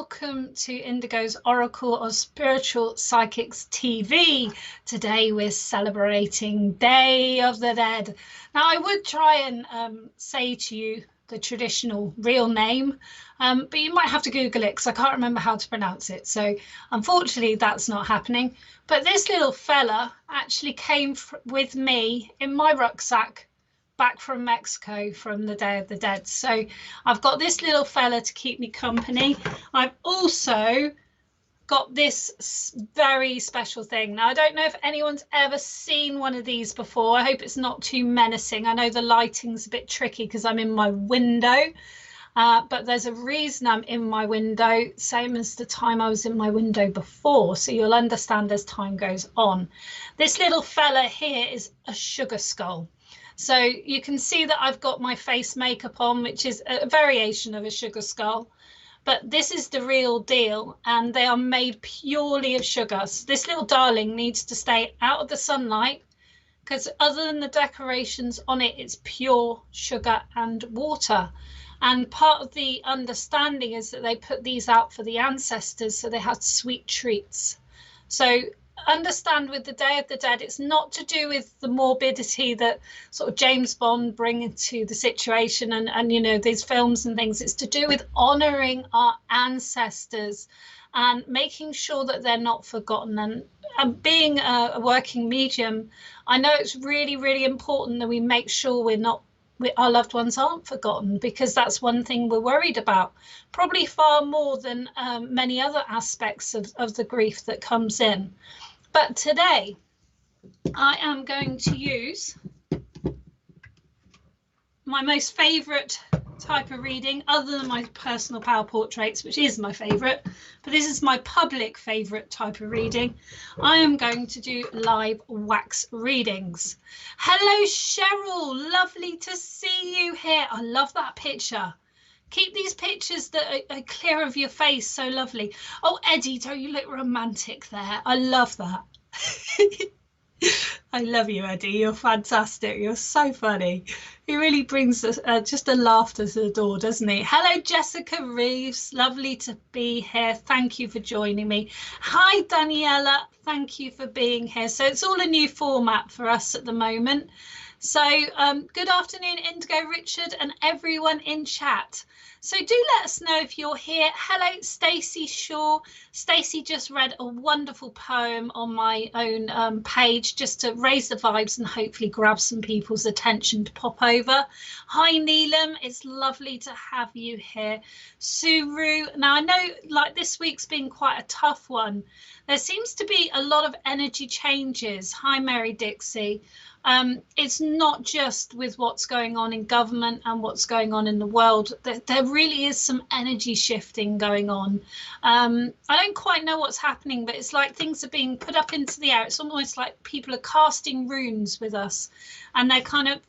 welcome to Indigo's Oracle of Spiritual Psychics TV. Today we're celebrating Day of the Dead. Now I would try and say to you the traditional real name, but you might have to Google it because I can't remember how to pronounce it. So unfortunately that's not happening. But this little fella actually came with me in my rucksack back from Mexico from the Day of the Dead. So I've got this little fella to keep me company. I've also got this very special thing. Now, I don't know if anyone's ever seen one of these before. I hope it's not too menacing. I know the lighting's a bit tricky because I'm in my window, but there's a reason I'm in my window, same as the time I was in my window before. So you'll understand as time goes on. This little fella here is a sugar skull. So you can see that I've got my face makeup on, which is a variation of a sugar skull, but this is the real deal, and they are made purely of sugar. So this little darling needs to stay out of the sunlight because other than the decorations on it, it's pure sugar and water. And part of the understanding is that they put these out for the ancestors so they had sweet treats. So understand with the Day of the Dead, it's not to do with the morbidity that sort of James Bond bring into the situation and you know, these films and things. It's to do with honoring our ancestors and making sure that they're not forgotten. And being a working medium, I know it's really, really important that we make sure our loved ones aren't forgotten, because that's one thing we're worried about, probably far more than many other aspects of the grief that comes in. But today I am going to use my most favourite type of reading, other than my personal power portraits, which is my favourite, but this is my public favourite type of reading. I am going to do live wax readings. Hello Cheryl, lovely to see you here. I love that picture. Keep these pictures that are clear of your face, so lovely. Oh, Eddie, don't you look romantic there? I love that. I love you, Eddie. You're fantastic. You're so funny. He really brings just a laughter to the door, doesn't he? Hello, Jessica Reeves. Lovely to be here. Thank you for joining me. Hi, Daniela. Thank you for being here. So it's all a new format for us at the moment. So good afternoon, Indigo, Richard, and everyone in chat. So do let us know if you're here. Hello, Stacey Shaw. Stacey just read a wonderful poem on my own page just to raise the vibes and hopefully grab some people's attention to pop over. Hi, Neelam. It's lovely to have you here. Suru. Now, I know like this week's been quite a tough one. There seems to be a lot of energy changes. Hi, Mary Dixie. It's not just with what's going on in government and what's going on in the world. There really is some energy shifting going on. I don't quite know what's happening, but it's like things are being put up into the air. It's almost like people are casting runes with us, and they're kind of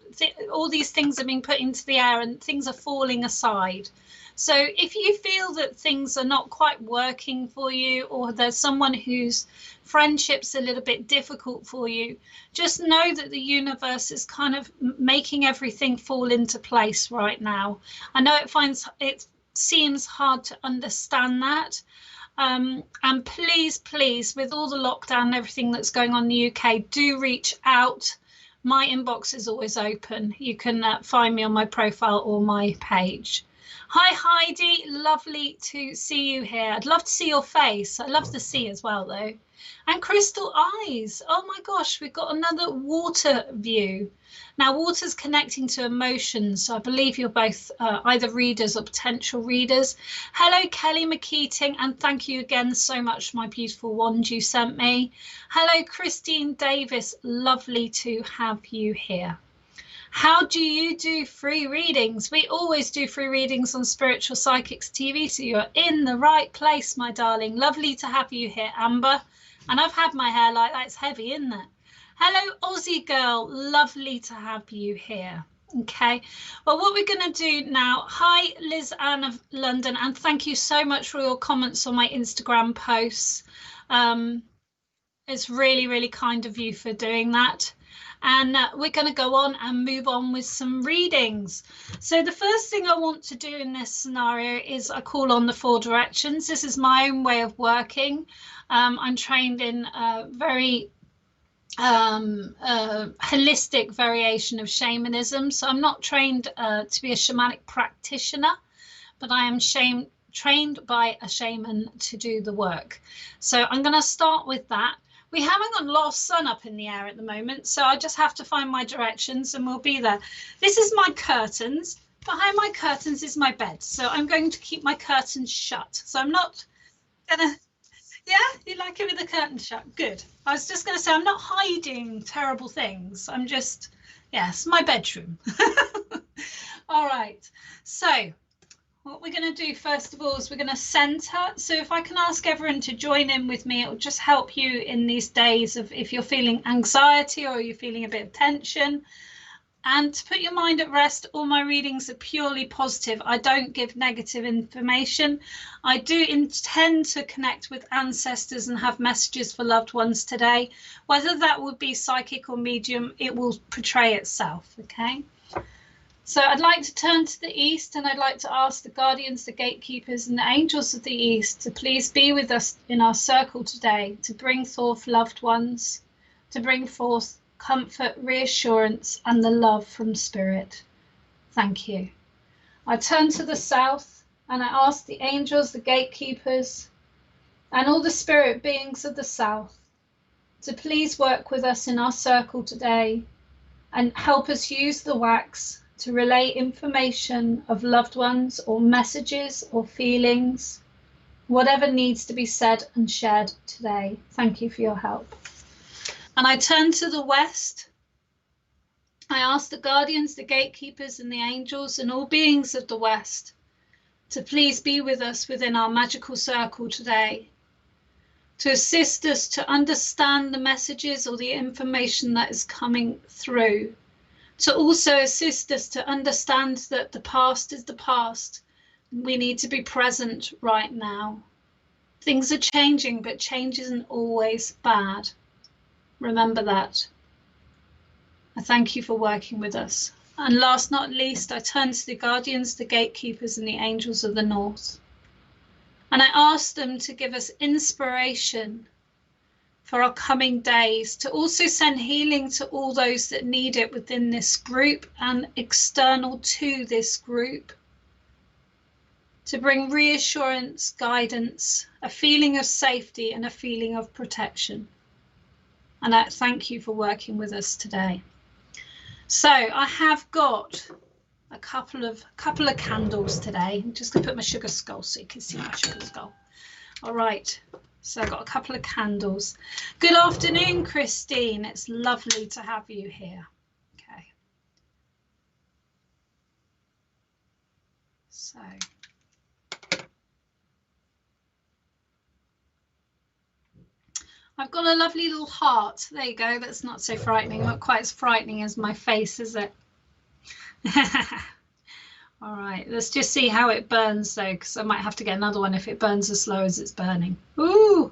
all these things are being put into the air and things are falling aside. So if you feel that things are not quite working for you, or there's someone whose friendship's a little bit difficult for you, just know that the universe is kind of making everything fall into place right now. I know it seems hard to understand that. And please, with all the lockdown and everything that's going on in the UK, do reach out. My inbox is always open. You can find me on my profile or my page. Hi, Heidi. Lovely to see you here. I'd love to see your face. I'd love to see as well, though. And crystal eyes. Oh, my gosh, we've got another water view. Now, water's connecting to emotions, so I believe you're both either readers or potential readers. Hello, Kelly McKeating, and thank you again so much for my beautiful wand you sent me. Hello, Christine Davis. Lovely to have you here. How do you do free readings? We always do free readings on Spiritual Psychics TV, so you're in the right place, my darling. Lovely to have you here, Amber. And I've had my hair like that. It's heavy, isn't it? Hello, Aussie girl. Lovely to have you here. Okay, well, what we're going to do now, hi, Liz Ann of London, and thank you so much for your comments on my Instagram posts. It's really, really kind of you for doing that. And we're going to go on and move on with some readings. So the first thing I want to do in this scenario is I call on the 4 directions. This is my own way of working. I'm trained in a very holistic variation of shamanism. So I'm not trained to be a shamanic practitioner, but I am trained by a shaman to do the work. So I'm going to start with that. We haven't got a lot of sun up in the air at the moment, so I just have to find my directions and we'll be there. This is my curtains. Behind my curtains is my bed. So I'm going to keep my curtains shut. So I'm not gonna, yeah, you like it with the curtains shut? Good. I was just gonna say, I'm not hiding terrible things. I'm just, yes, my bedroom. All right. So what we're going to do first of all is we're going to center. So if I can ask everyone to join in with me, it will just help you in these days of if you're feeling anxiety or you're feeling a bit of tension. And to put your mind at rest, all my readings are purely positive. I don't give negative information. I do intend to connect with ancestors and have messages for loved ones today. Whether that would be psychic or medium, it will portray itself, okay? So I'd like to turn to the east and I'd like to ask the guardians, the gatekeepers and the angels of the east to please be with us in our circle today, to bring forth loved ones, to bring forth comfort, reassurance and the love from spirit. Thank you. I turn to the south and I ask the angels, the gatekeepers and all the spirit beings of the south to please work with us in our circle today and help us use the wax to relay information of loved ones or messages or feelings, whatever needs to be said and shared today. Thank you for your help. And I turn to the west. I ask the guardians, the gatekeepers and the angels and all beings of the west to please be with us within our magical circle today, to assist us to understand the messages or the information that is coming through, to also assist us to understand that the past is the past. We need to be present right now. Things are changing, but change isn't always bad. Remember that. I thank you for working with us. And last not least, I turn to the guardians, the gatekeepers and the angels of the north. And I ask them to give us inspiration for our coming days, to also send healing to all those that need it within this group and external to this group, to bring reassurance, guidance, a feeling of safety and a feeling of protection. And I thank you for working with us today. So I have got a couple of candles today. I'm just going to put my sugar skull so you can see my sugar skull. All right. So I've got a couple of candles. Good afternoon, Christine. It's lovely to have you here. Okay. So I've got a lovely little heart. There you go. That's not so frightening. Not quite as frightening as my face, is it? All right, let's just see how it burns though, because I might have to get another one if it burns as slow as it's burning. Ooh,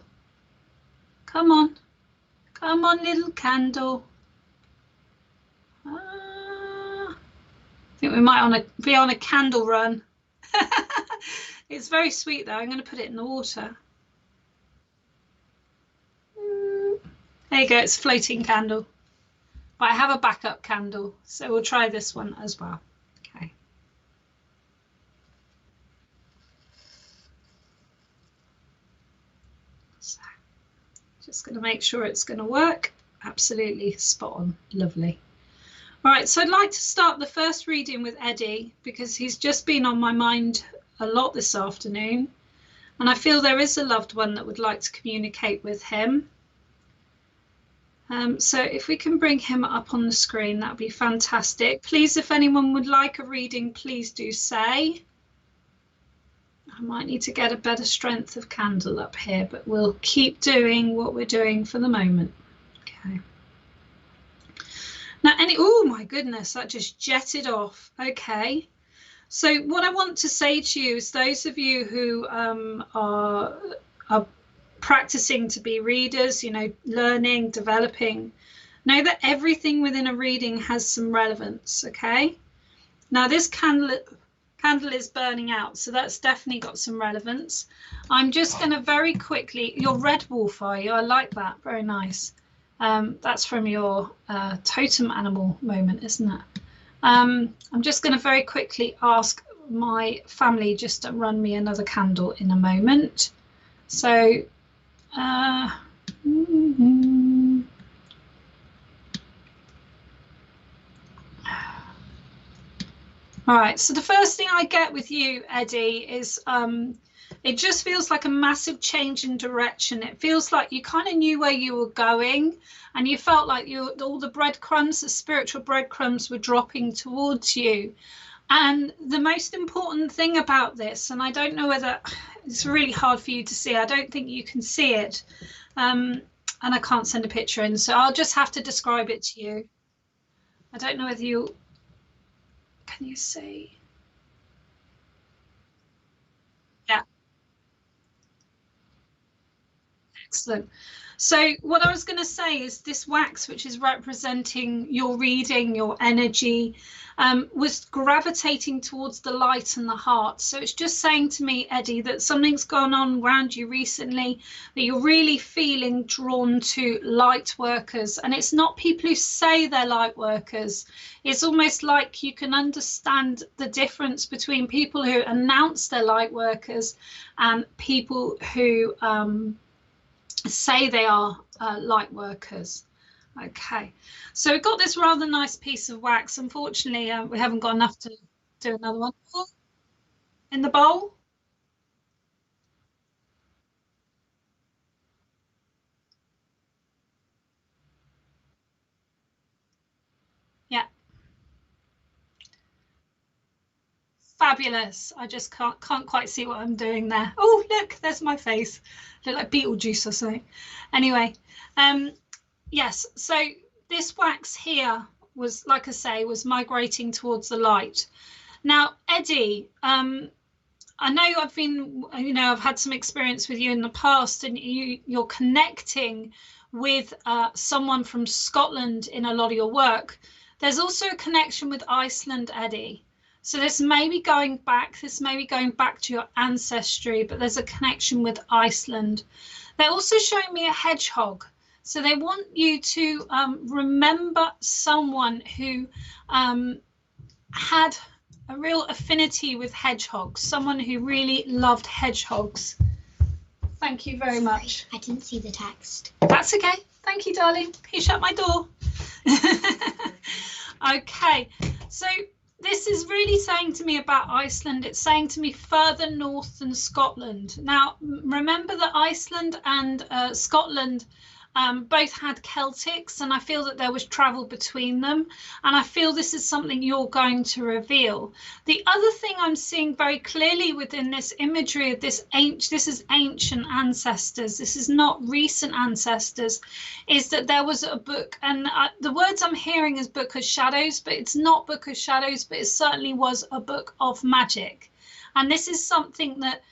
come on, little candle. I think we might be on a candle run. It's very sweet though. I'm going to put it in the water. There you go, it's a floating candle. But I have a backup candle, so we'll try this one as well. Okay. So, just going to make sure it's going to work. Absolutely spot on. Lovely. All right, so I'd like to start the first reading with Eddie because he's just been on my mind a lot this afternoon. And I feel there is a loved one that would like to communicate with him. So if we can bring him up on the screen, that would be fantastic. Please, if anyone would like a reading, please do say. I might need to get a better strength of candle up here, but we'll keep doing what we're doing for the moment. Okay. Now, oh my goodness, that just jetted off. Okay. So what I want to say to you is those of you who are practicing to be readers, you know, learning, developing, Know that everything within a reading has some relevance, okay? Now this candle is burning out, so that's definitely got some relevance. I'm just going to very quickly, your red wolf, are you? I like that, very nice. That's from your totem animal moment, isn't it? I'm just going to very quickly ask my family just to run me another candle in a moment. So all right, so the first thing I get with you, Eddie, is it just feels like a massive change in direction. It feels like you kind of knew where you were going, and you felt like all the breadcrumbs, the spiritual breadcrumbs, were dropping towards you. And the most important thing about this, and I don't know whether it's really hard for you to see, I don't think you can see it, and I can't send a picture in, so I'll just have to describe it to you. I don't know whether you can you see? Yeah, excellent. So what I was going to say is this wax, which is representing your reading, your energy, was gravitating towards the light and the heart. So it's just saying to me, Eddie, that something's gone on around you recently, that you're really feeling drawn to light workers. And it's not people who say they're light workers. It's almost like you can understand the difference between people who announce they're light workers and people who say they are light workers. Okay, so we've got this rather nice piece of wax. Unfortunately, we haven't got enough to do another one. In the bowl? Yeah, fabulous. I just can't quite see what I'm doing there. Oh, look, there's my face. Look like Beetlejuice or something. Anyway, yes, so this wax here was, like I say, was migrating towards the light. Now, Eddie, I know I've had some experience with you in the past, and you're connecting with someone from Scotland in a lot of your work. There's also a connection with Iceland, Eddie. So this may be going back to your ancestry, but there's a connection with Iceland. They're also showing me a hedgehog. So they want you to remember someone who had a real affinity with hedgehogs, someone who really loved hedgehogs. Thank you very much. I didn't see the text. That's okay. Thank you, darling. You shut my door. Okay, so this is really saying to me about Iceland. It's saying to me further north than Scotland. Now, remember that Iceland and Scotland both had Celtics, and I feel that there was travel between them, and I feel this is something you're going to reveal. The other thing I'm seeing very clearly within this imagery of this is ancient ancestors, this is not recent ancestors, is that there was a book, and the words I'm hearing is Book of Shadows, but it's not Book of Shadows, but it certainly was a book of magic. And this is something that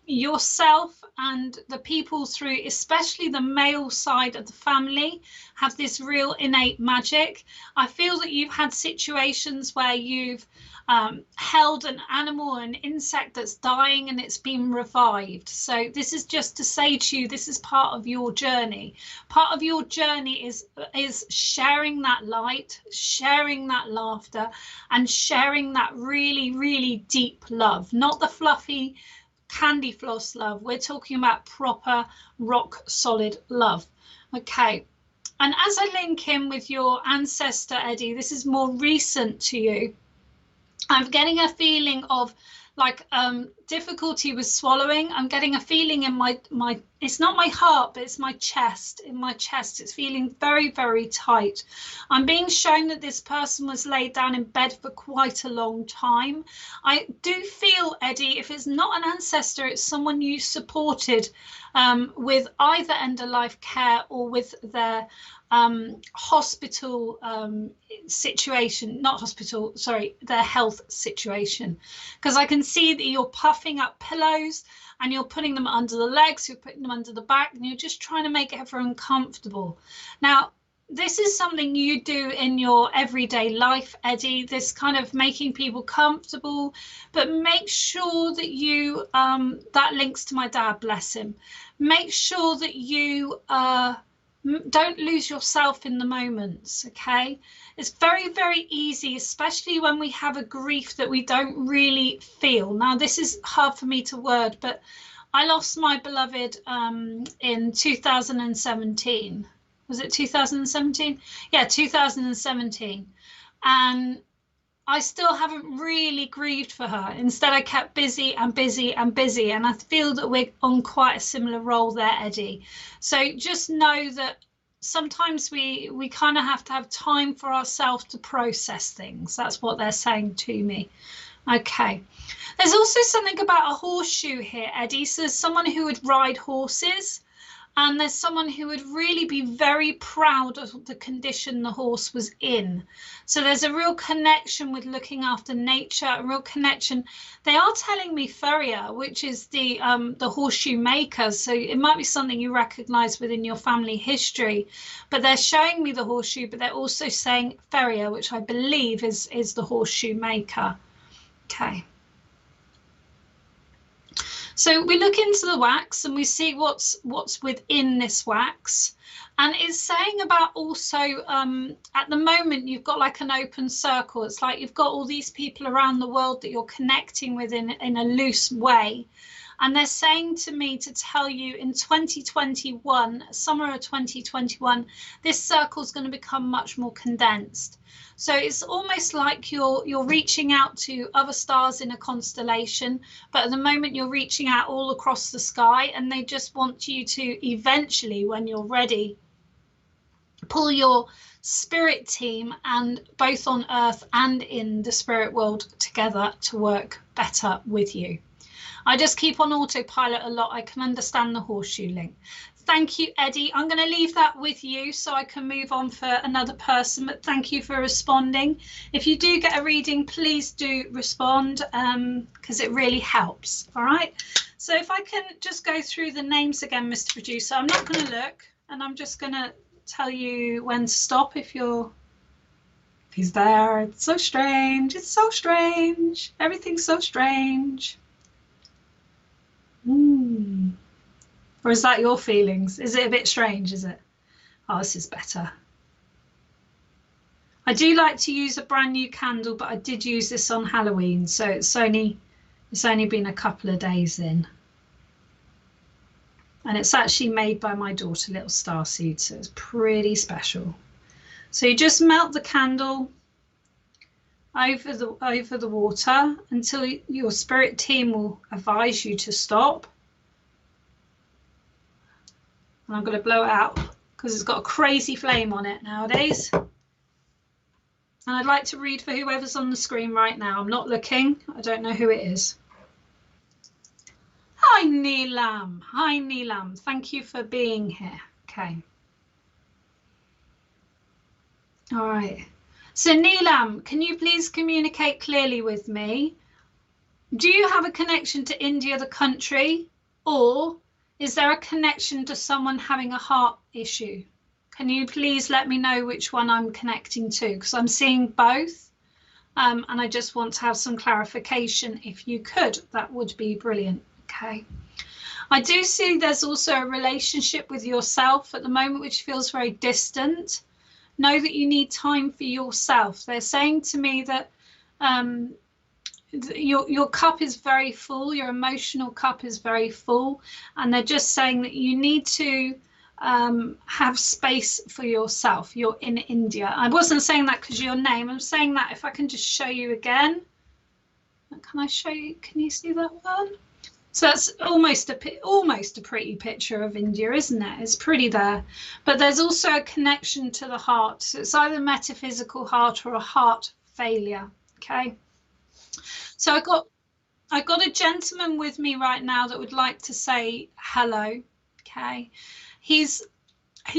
yourself and the people through, especially the male side of the family, have this real innate magic. I feel that you've had situations where you've held an animal, an insect that's dying, and it's been revived. So this is just to say to you, this is part of your journey. Part of your journey is sharing that light, sharing that laughter, and sharing that really, really deep love, not the fluffy candy floss love. We're talking about proper rock solid love. Okay, and as I link in with your ancestor, Eddie, this is more recent to you. I'm getting a feeling of like difficulty with swallowing. I'm getting a feeling in my it's not my heart, but it's my chest. In my chest, it's feeling very, very tight. I'm being shown that this person was laid down in bed for quite a long time. I do feel, Eddie, if it's not an ancestor, it's someone you supported with either end of life care or with their hospital situation, not hospital, sorry, their health situation. Because I can see that you're puffing up pillows and you're putting them under the legs, you're putting them under the back, and you're just trying to make everyone comfortable. Now, this is something you do in your everyday life, Eddie, this kind of making people comfortable, but make sure that you, that links to my dad, bless him. Make sure that you don't lose yourself in the moments, okay? It's very, very easy, especially when we have a grief that we don't really feel. Now, this is hard for me to word, but I lost my beloved in 2017. Was it 2017? Yeah, 2017. And I still haven't really grieved for her. Instead, I kept busy and busy and busy. And I feel that we're on quite a similar role there, Eddie. So just know that sometimes we kind of have to have time for ourselves to process things. That's what they're saying to me. Okay. There's also something about a horseshoe here, Eddie. So there's someone who would ride horses. And there's someone who would really be very proud of the condition the horse was in. So there's a real connection with looking after nature, a real connection. They are telling me Furrier, which is the horseshoe maker. So it might be something you recognize within your family history. But they're showing me the horseshoe, but they're also saying Furrier, which I believe is the horseshoe maker. Okay. So we look into the wax and we see what's within this wax. And it's saying about also, at the moment, you've got like an open circle. It's like you've got all these people around the world that you're connecting with in a loose way. And they're saying to me to tell you in 2021, summer of 2021, this circle is going to become much more condensed. So it's almost like you're reaching out to other stars in a constellation, but at the moment you're reaching out all across the sky, and they just want you to eventually, when you're ready, pull your spirit team and both on Earth and in the spirit world together to work better with you. I just keep on autopilot a lot. I can understand the horseshoe link. Thank you, Eddie. I'm going to leave that with you so I can move on for another person, but thank you for responding. If you do get a reading, please do respond because it really helps. All right. So if I can just go through the names again, Mr. Producer, I'm not going to look, and I'm just going to tell you when to stop if he's there. It's so strange. It's so strange. Everything's so strange. Or is that your feelings? Is it a bit strange, is it? Oh, this is better. I do like to use a brand new candle, but I did use this on Halloween, so it's only been a couple of days in. And it's actually made by my daughter, Little Starseed, so it's pretty special. So you just melt the candle over the water until your spirit team will advise you to stop. And I'm going to blow it out because it's got a crazy flame on it nowadays. And I'd like to read for whoever's on the screen right now. I'm not looking. I don't know who it is. Hi, Neelam. Hi, Neelam. Thank you for being here. Okay. All right. So, Neelam, can you please communicate clearly with me? Do you have a connection to India, the country, or is there a connection to someone having a heart issue? Can you please let me know which one I'm connecting to? Because I'm seeing both, and I just want to have some clarification. If you could, that would be brilliant. Okay. I do see there's also a relationship with yourself at the moment, which feels very distant. Know that you need time for yourself. They're saying to me that your cup is very full, your emotional cup is very full, and they're just saying that you need to have space for yourself. You're in India. I wasn't saying that because of your name. I'm saying that if I can just show you again. Can I show you? Can you see that one? So that's almost a pretty picture of India, isn't it? It's pretty there. But there's also a connection to the heart. So it's either metaphysical heart or a heart failure. Okay. So I got a gentleman with me right now that would like to say hello. Okay. He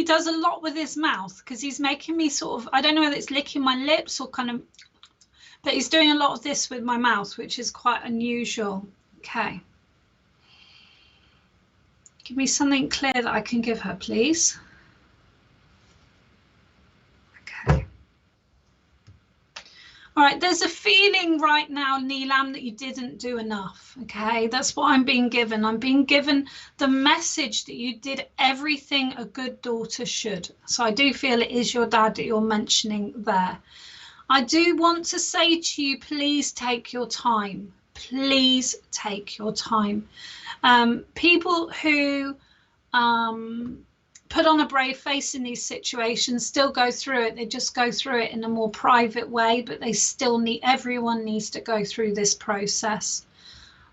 does a lot with his mouth because he's making me sort of, I don't know whether it's licking my lips or kind of, but he's doing a lot of this with my mouth, which is quite unusual. Okay. Give me something clear that I can give her, please. All right, there's a feeling right now, Neelam, that you didn't do enough. Okay, that's what I'm being given. I'm being given the message that you did everything a good daughter should. So I do feel it is your dad that you're mentioning there. I do want to say to you, please take your time. Please take your time. People who put on a brave face in these situations still go through it. They just go through it in a more private way, but they still need, everyone needs to go through this process.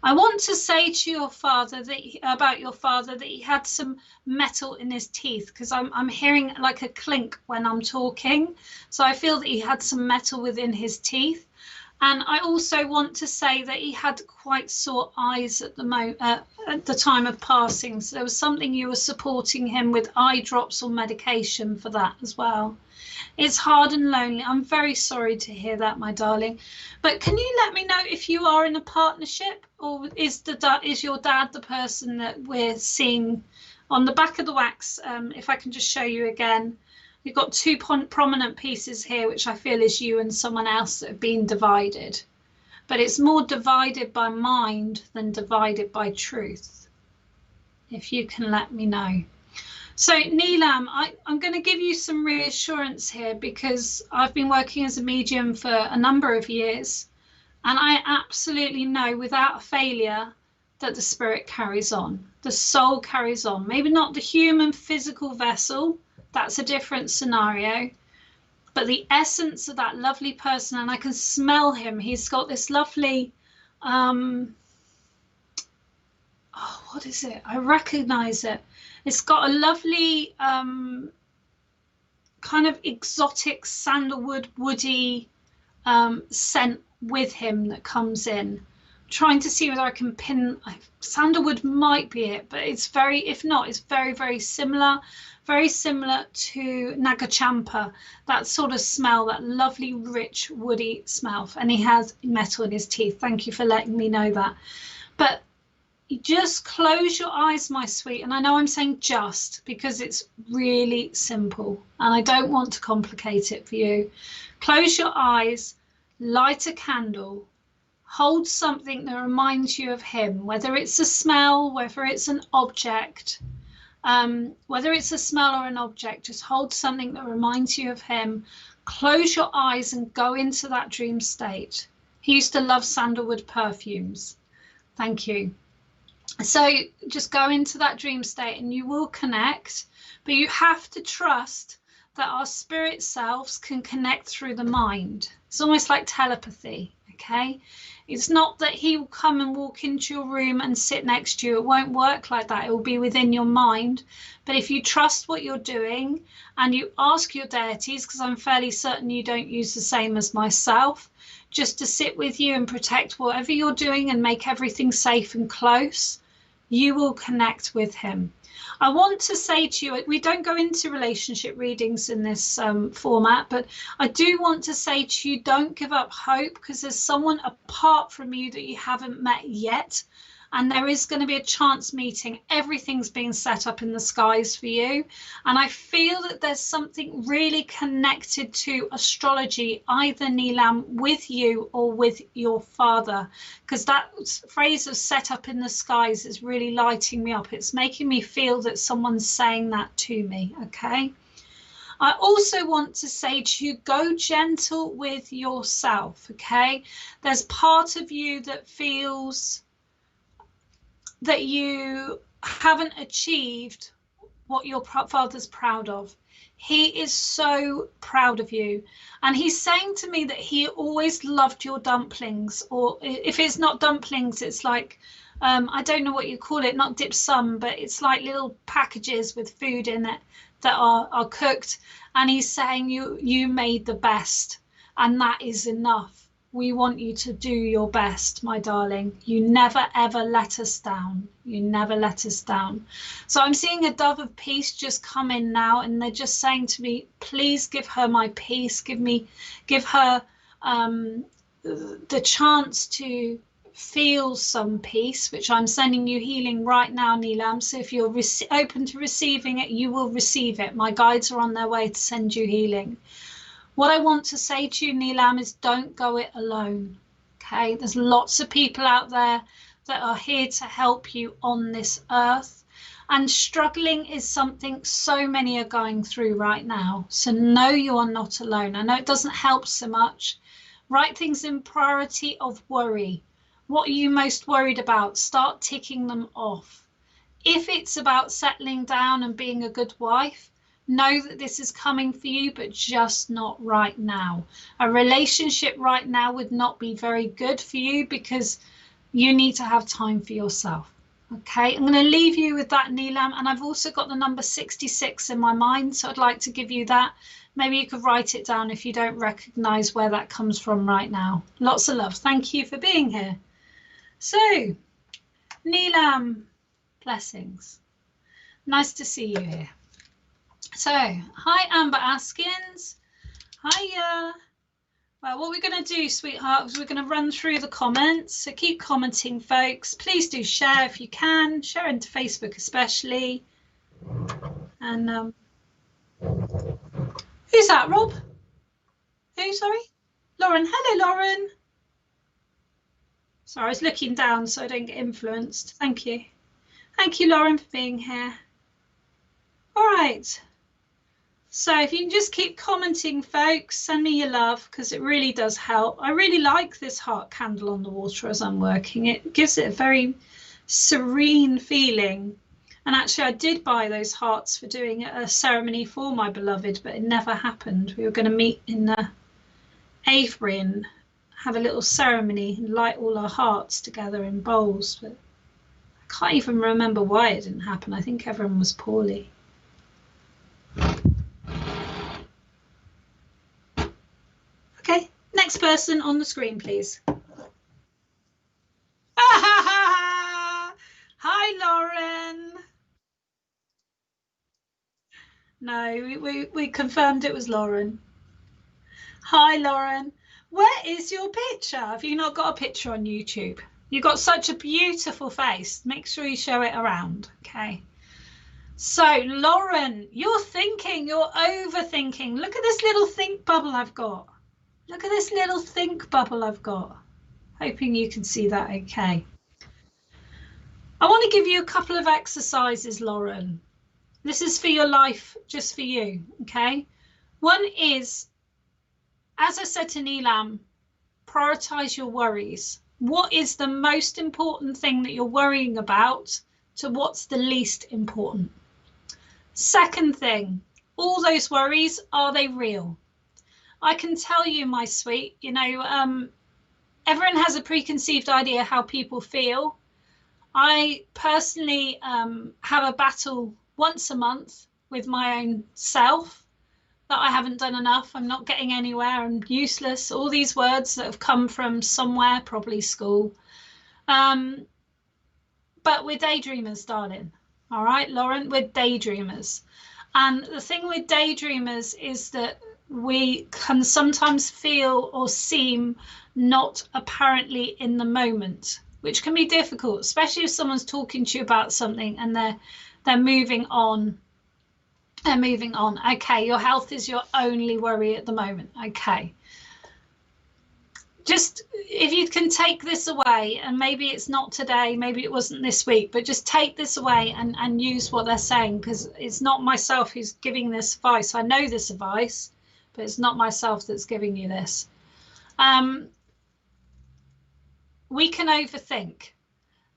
I want to say to your father about your father that he had some metal in his teeth, because I'm hearing like a clink when I'm talking. So I feel that he had some metal within his teeth. And I also want to say that he had quite sore eyes at the time of passing. So there was something you were supporting him with, eye drops or medication for that as well. It's hard and lonely. I'm very sorry to hear that, my darling. But can you let me know if you are in a partnership, or is your dad the person that we're seeing on the back of the wax? If I can just show you again. You've got two prominent pieces here, which I feel is you and someone else that have been divided. But it's more divided by mind than divided by truth. If you can let me know. So Neelam, I'm going to give you some reassurance here, because I've been working as a medium for a number of years. And I absolutely know without a failure that the spirit carries on. The soul carries on. Maybe not the human physical vessel. That's a different scenario, but the essence of that lovely person, and I can smell him. He's got this lovely, what is it? I recognize it. It's got a lovely kind of exotic sandalwood, woody scent with him that comes in. Trying to see whether I can pin, sandalwood might be it, but it's very, if not, it's very, very similar to Nagachampa, that sort of smell, that lovely, rich, woody smell. And he has metal in his teeth. Thank you for letting me know that. But just close your eyes, my sweet. And I know I'm saying just because it's really simple and I don't want to complicate it for you. Close your eyes, light a candle, hold something that reminds you of him, whether it's a smell, whether it's an object, whether it's a smell or an object. Just hold something that reminds you of him. Close your eyes and go into that dream state. He used to love sandalwood perfumes. Thank you. So just go into that dream state and you will connect, but you have to trust that our spirit selves can connect through the mind. It's almost like telepathy, okay? It's not that he will come and walk into your room and sit next to you. It won't work like that. It will be within your mind. But if you trust what you're doing and you ask your deities, because I'm fairly certain you don't use the same as myself, just to sit with you and protect whatever you're doing and make everything safe and close, you will connect with him. I want to say to you, we don't go into relationship readings in this format, but I do want to say to you, don't give up hope, because there's someone apart from you that you haven't met yet. And there is going to be a chance meeting. Everything's being set up in the skies for you. And I feel that there's something really connected to astrology, either Neelam with you or with your father, because that phrase of set up in the skies is really lighting me up. It's making me feel that someone's saying that to me. Okay. I also want to say to you, go gentle with yourself. Okay. There's part of you that feels that you haven't achieved what your father's proud of. He is so proud of you. And he's saying to me that he always loved your dumplings, or if it's not dumplings, it's like, I don't know what you call it, not dim sum, but it's like little packages with food in it that are cooked. And he's saying you made the best, and that is enough. We want you to do your best, my darling. You never, ever let us down. You never let us down. So I'm seeing a dove of peace just come in now, and they're just saying to me, please give her my peace. Give her the chance to feel some peace, which I'm sending you healing right now, Neelam. So if you're open to receiving it, you will receive it. My guides are on their way to send you healing. What I want to say to you, Neelam, is don't go it alone. Okay, there's lots of people out there that are here to help you on this earth. And struggling is something so many are going through right now. So no, you are not alone. I know it doesn't help so much. Write things in priority of worry. What are you most worried about? Start ticking them off. If it's about settling down and being a good wife, know that this is coming for you, but just not right now. A relationship right now would not be very good for you because you need to have time for yourself. Okay, I'm going to leave you with that, Neelam, and I've also got the number 66 in my mind, so I'd like to give you that. Maybe you could write it down if you don't recognize where that comes from right now. Lots of love. Thank you for being here. So, Neelam, blessings. Nice to see you here. So, hi, Amber Askins. Hiya. Well, what we're going to do, sweetheart, is we're going to run through the comments. So keep commenting, folks. Please do share if you can. Share into Facebook especially. And who's that, Rob? Who, sorry? Lauren. Hello, Lauren. Sorry, I was looking down so I don't get influenced. Thank you. Thank you, Lauren, for being here. All right. So if you can just keep commenting, folks, send me your love because it really does help. I really like this heart candle on the water as I'm working. It gives it a very serene feeling. And actually, I did buy those hearts for doing a ceremony for my beloved, but it never happened. We were going to meet in Avebury and have a little ceremony and light all our hearts together in bowls. But I can't even remember why it didn't happen. I think everyone was poorly. Okay, next person on the screen, please. Hi, Lauren. No, we confirmed it was Lauren. Hi, Lauren. Where is your picture? Have you not got a picture on YouTube? You've got such a beautiful face. Make sure you show it around, okay? So, Lauren, you're thinking, you're overthinking. Look at this little think bubble I've got. Look at this little think bubble I've got. Hoping you can see that okay. I want to give you a couple of exercises, Lauren. This is for your life, just for you, okay? One is, as I said to Neelam, prioritize your worries. What is the most important thing that you're worrying about to what's the least important? Second thing, all those worries, are they real? I can tell you, my sweet, you know, everyone has a preconceived idea how people feel. I personally have a battle once a month with my own self that I haven't done enough. I'm not getting anywhere. I'm useless. All these words that have come from somewhere, probably school. But we're daydreamers, darling. All right, Lauren, we're daydreamers. And the thing with daydreamers is that we can sometimes feel or seem not apparently in the moment, which can be difficult, especially if someone's talking to you about something and they're moving on. They're moving on. Okay, your health is your only worry at the moment. Okay. Just if you can take this away, and maybe it's not today, maybe it wasn't this week, but just take this away and use what they're saying, because it's not myself who's giving this advice. I know this advice, but it's not myself that's giving you this. We can overthink.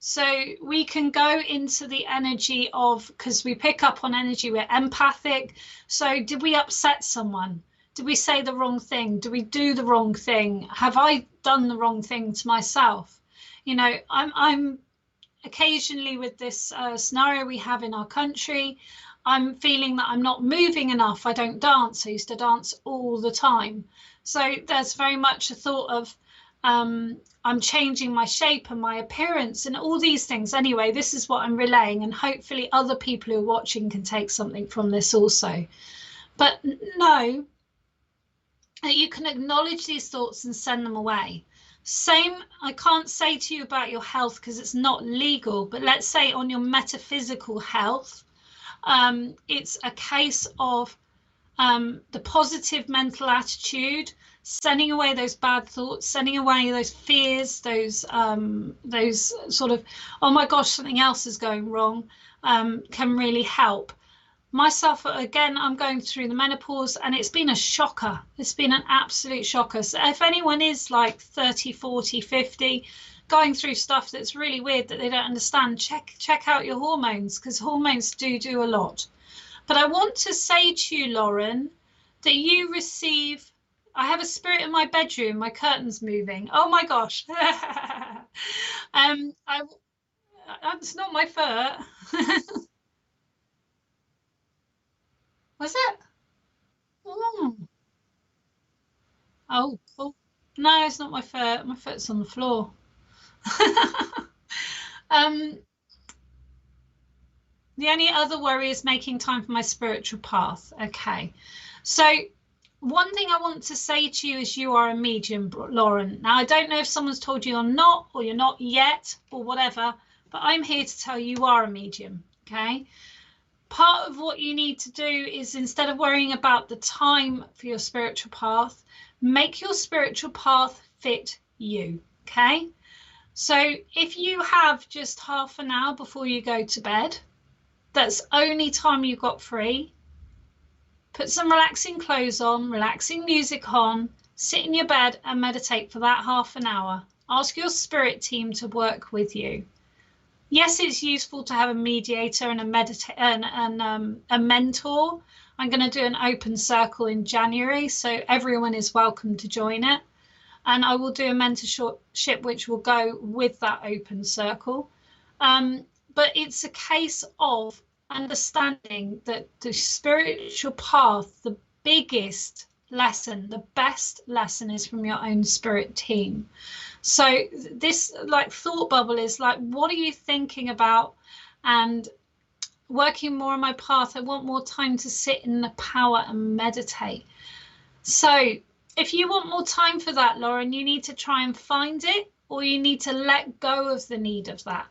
So we can go into the energy of, because we pick up on energy, we're empathic. So did we upset someone? Did we say the wrong thing? Do we do the wrong thing? Have I done the wrong thing to myself? You know, I'm occasionally with this scenario we have in our country, I'm feeling that I'm not moving enough. I don't dance. I used to dance all the time. So there's very much a thought of I'm changing my shape and my appearance and all these things. Anyway, this is what I'm relaying, and hopefully other people who are watching can take something from this also. But know that you can acknowledge these thoughts and send them away. Same, I can't say to you about your health because it's not legal, but let's say on your metaphysical health, it's a case of the positive mental attitude, sending away those bad thoughts, sending away those fears, those sort of, oh my gosh, something else is going wrong, can really help. Myself, again, I'm going through the menopause and it's been a shocker. It's been an absolute shocker. So if anyone is like 30, 40, 50, going through stuff that's really weird that they don't understand, check out your hormones, because hormones do a lot. But I want to say to you, Lauren, that you receive, I have a spirit in my bedroom, my curtain's moving. Oh my gosh. It's not my fur. Was it? Oh, oh, cool. No, it's not my fur. My foot's on the floor. um, the only other worry is making time for my spiritual path. Okay. So one thing I want to say to you is you are a medium, Lauren. Now, I don't know if someone's told you you're not, or you're not yet, or whatever, but I'm here to tell you you are a medium. Okay. Part of what you need to do is, instead of worrying about the time for your spiritual path, make your spiritual path fit you. Okay. So if you have just half an hour before you go to bed, that's only time you've got free. Put some relaxing clothes on, relaxing music on, sit in your bed and meditate for that half an hour. Ask your spirit team to work with you. Yes, it's useful to have a mediator and a mentor. I'm going to do an open circle in January, so everyone is welcome to join it. And I will do a mentorship which will go with that open circle. But it's a case of understanding that the spiritual path, the biggest lesson, the best lesson is from your own spirit team. So this like thought bubble is like, what are you thinking about? And working more on my path, I want more time to sit in the power and meditate. So if you want more time for that, Lauren, you need to try and find it, or you need to let go of the need of that.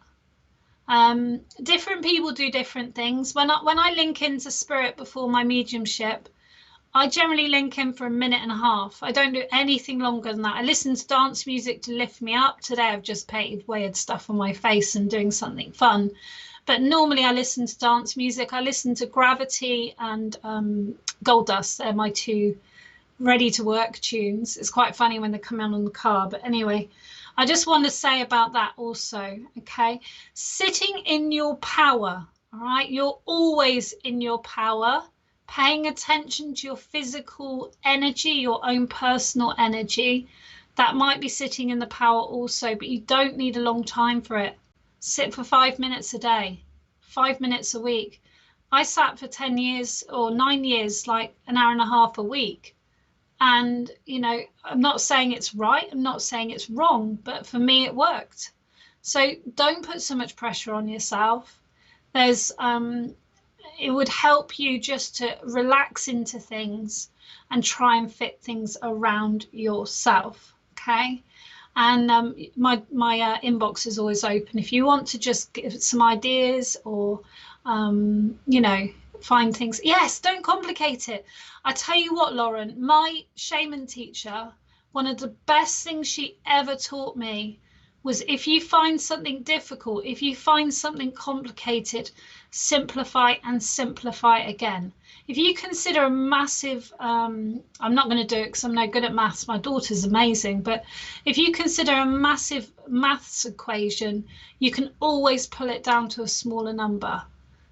Different people do different things. When I link into spirit before my mediumship, I generally link in for a minute and a half. I don't do anything longer than that. I listen to dance music to lift me up. Today I've just painted weird stuff on my face and doing something fun. But normally I listen to dance music. I listen to Gravity and Gold Dust. They're my two ready to work tunes. It's quite funny when they come out on the car. But anyway, I just want to say about that also, okay? Sitting in your power, all right? You're always in your power. Paying attention to your physical energy, your own personal energy, that might be sitting in the power also, but you don't need a long time for it. Sit for 5 minutes a day, 5 minutes a week. I sat for 10 years or 9 years, like an hour and a half a week. And, you know, I'm not saying it's right, I'm not saying it's wrong, but for me it worked. So don't put so much pressure on yourself. There's, it would help you just to relax into things and try and fit things around yourself, okay? And my inbox is always open. If you want to just give some ideas or, you know, find things. Yes, don't complicate it. I tell you what, Lauren, my shaman teacher, one of the best things she ever taught me was, if you find something difficult, if you find something complicated, simplify and simplify again. If you consider a massive, I'm not going to do it because I'm no good at maths, my daughter's amazing, but if you consider a massive maths equation, you can always pull it down to a smaller number.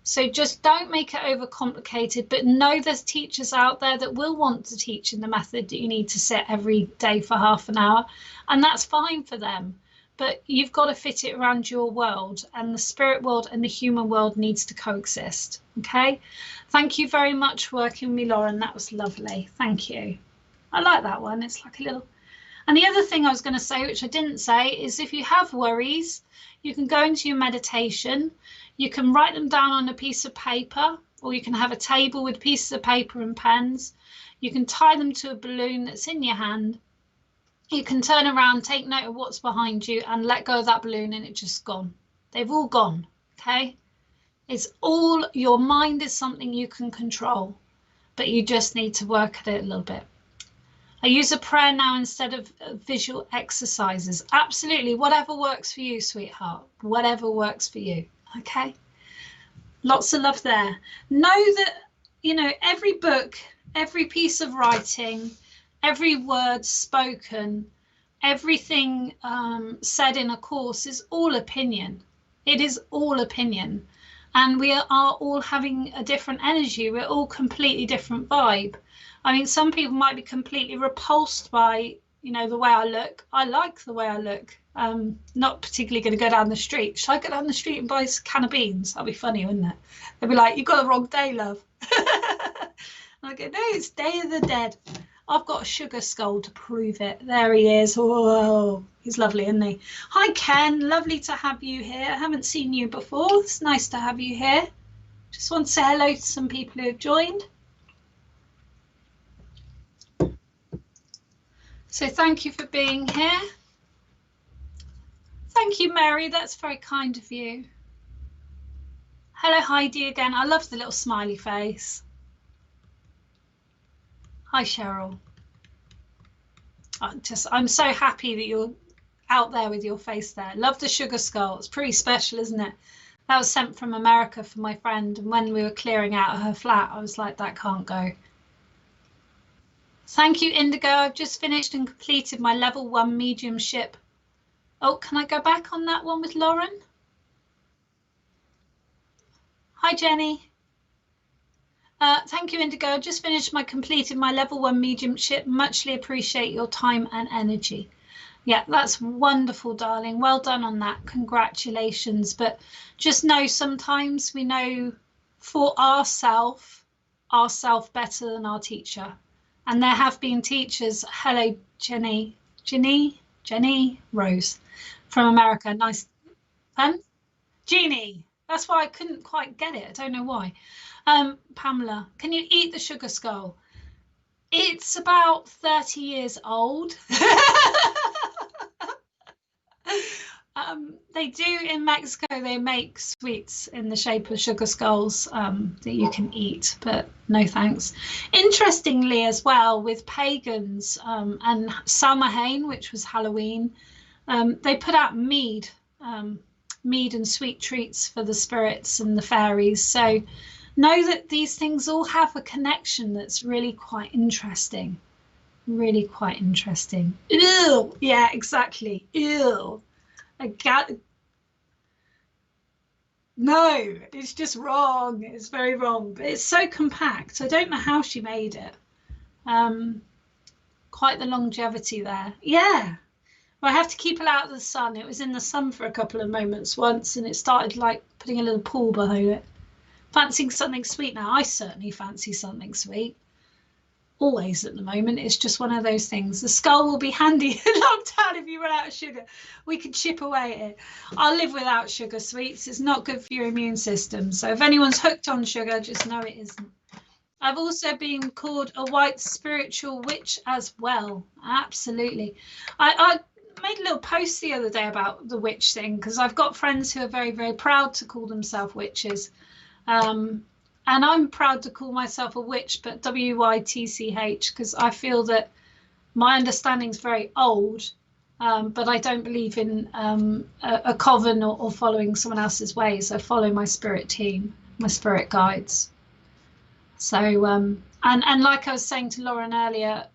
So just don't make it overcomplicated, but know there's teachers out there that will want to teach in the method that you need to sit every day for half an hour, and that's fine for them. But you've got to fit it around your world, and the spirit world and the human world needs to coexist. Okay. Thank you very much for working with me, Lauren. That was lovely. Thank you. I like that one. It's like a little. And the other thing I was going to say, which I didn't say, is if you have worries, you can go into your meditation. You can write them down on a piece of paper, or you can have a table with pieces of paper and pens. You can tie them to a balloon that's in your hand. You can turn around, take note of what's behind you and let go of that balloon, and it's just gone. They've all gone, okay? It's all, your mind is something you can control, but you just need to work at it a little bit. I use a prayer now instead of visual exercises. Absolutely, whatever works for you, sweetheart, whatever works for you. Okay, lots of love there. Know that, you know, every book, every piece of writing, every word spoken, everything said in a course is all opinion. It is all opinion. And we are all having a different energy. We're all completely different vibe. I mean, some people might be completely repulsed by, you know, the way I look. I like the way I look. Not particularly going to go down the street. Should I go down the street and buy a can of beans? That'd be funny, wouldn't it? They'd be like, you've got the wrong day, love. I go, no, it's Day of the Dead. I've got a sugar skull to prove it. There he is. Whoa, he's lovely, isn't he? Hi, Ken. Lovely to have you here. I haven't seen you before. It's nice to have you here. Just want to say hello to some people who have joined. So thank you for being here. Thank you, Mary. That's very kind of you. Hello, Heidi again. I love the little smiley face. Hi, Cheryl. I'm so happy that you're out there with your face there. Love the sugar skull. It's pretty special, isn't it? That was sent from America for my friend. And when we were clearing out her flat, I was like, that can't go. Thank you, Indigo. I've just finished and completed my level 1 mediumship. Oh, can I go back on that one with Lauren? Hi, Jenny. Thank you, Indigo. Just finished completed my level 1 mediumship. Muchly appreciate your time and energy. Yeah, that's wonderful, darling. Well done on that. Congratulations. But just know sometimes we know for ourself better than our teacher. And there have been teachers. Hello, Jenny Rose from America. Nice. Jeannie. That's why I couldn't quite get it. I don't know why. Pamela, can you eat the sugar skull? It's about 30 years old. They do in Mexico, they make sweets in the shape of sugar skulls that you can eat, but no thanks. Interestingly as well, with pagans and Samhain, which was Halloween, they put out mead and sweet treats for the spirits and the fairies. So know that these things all have a connection that's really quite interesting. Really quite interesting. Ew. Yeah, exactly. Ew. No, it's just wrong. It's very wrong. But it's so compact. I don't know how she made it. Quite the longevity there. Yeah. Well, I have to keep it out of the sun. It was in the sun for a couple of moments once, and it started like putting a little pool behind it. Fancying something sweet now. I certainly fancy something sweet. Always at the moment. It's just one of those things. The skull will be handy in lockdown if you run out of sugar. We can chip away at it. I'll live without sugar sweets. It's not good for your immune system. So if anyone's hooked on sugar, just know it isn't. I've also been called a white spiritual witch as well. Absolutely. I made a little post the other day about the witch thing because I've got friends who are very, very proud to call themselves witches. And I'm proud to call myself a witch, but W-Y-T-C-H, because I feel that my understanding is very old, but I don't believe in a coven or following someone else's ways. I follow my spirit team, my spirit guides. So, and like I was saying to Lauren earlier,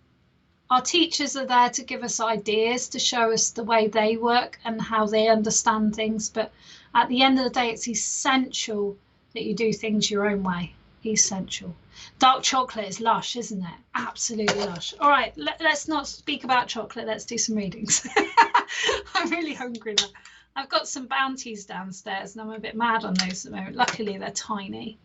our teachers are there to give us ideas, to show us the way they work and how they understand things. But at the end of the day, it's essential that you do things your own way. Essential. Dark chocolate is lush, isn't it? Absolutely lush. All right, let's not speak about chocolate. Let's do some readings. I'm really hungry now. I've got some bounties downstairs and I'm a bit mad on those at the moment. Luckily, they're tiny.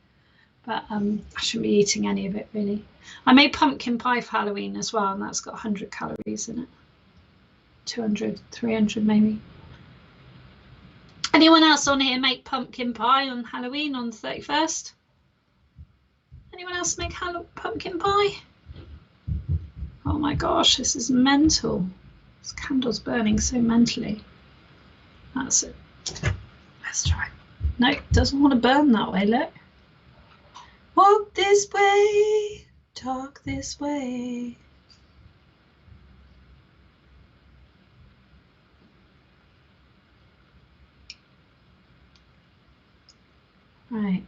But I shouldn't be eating any of it, really. I made pumpkin pie for Halloween as well, and that's got 100 calories in it. 200, 300 maybe. Anyone else on here make pumpkin pie on Halloween on the 31st? Anyone else make pumpkin pie? Oh my gosh, this is mental. This candle's burning so mentally. That's it. Let's try. No, it doesn't want to burn that way, look. Walk this way. talk this way. Right.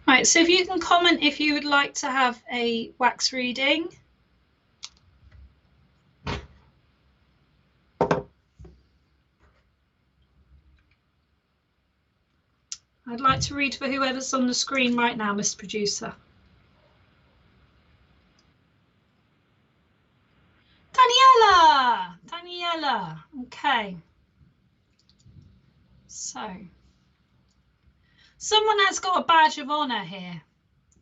Right, so if you can comment if you would like to have a wax reading. I'd like to read for whoever's on the screen right now, Mr. Producer. Daniela, okay. So, someone has got a badge of honor here,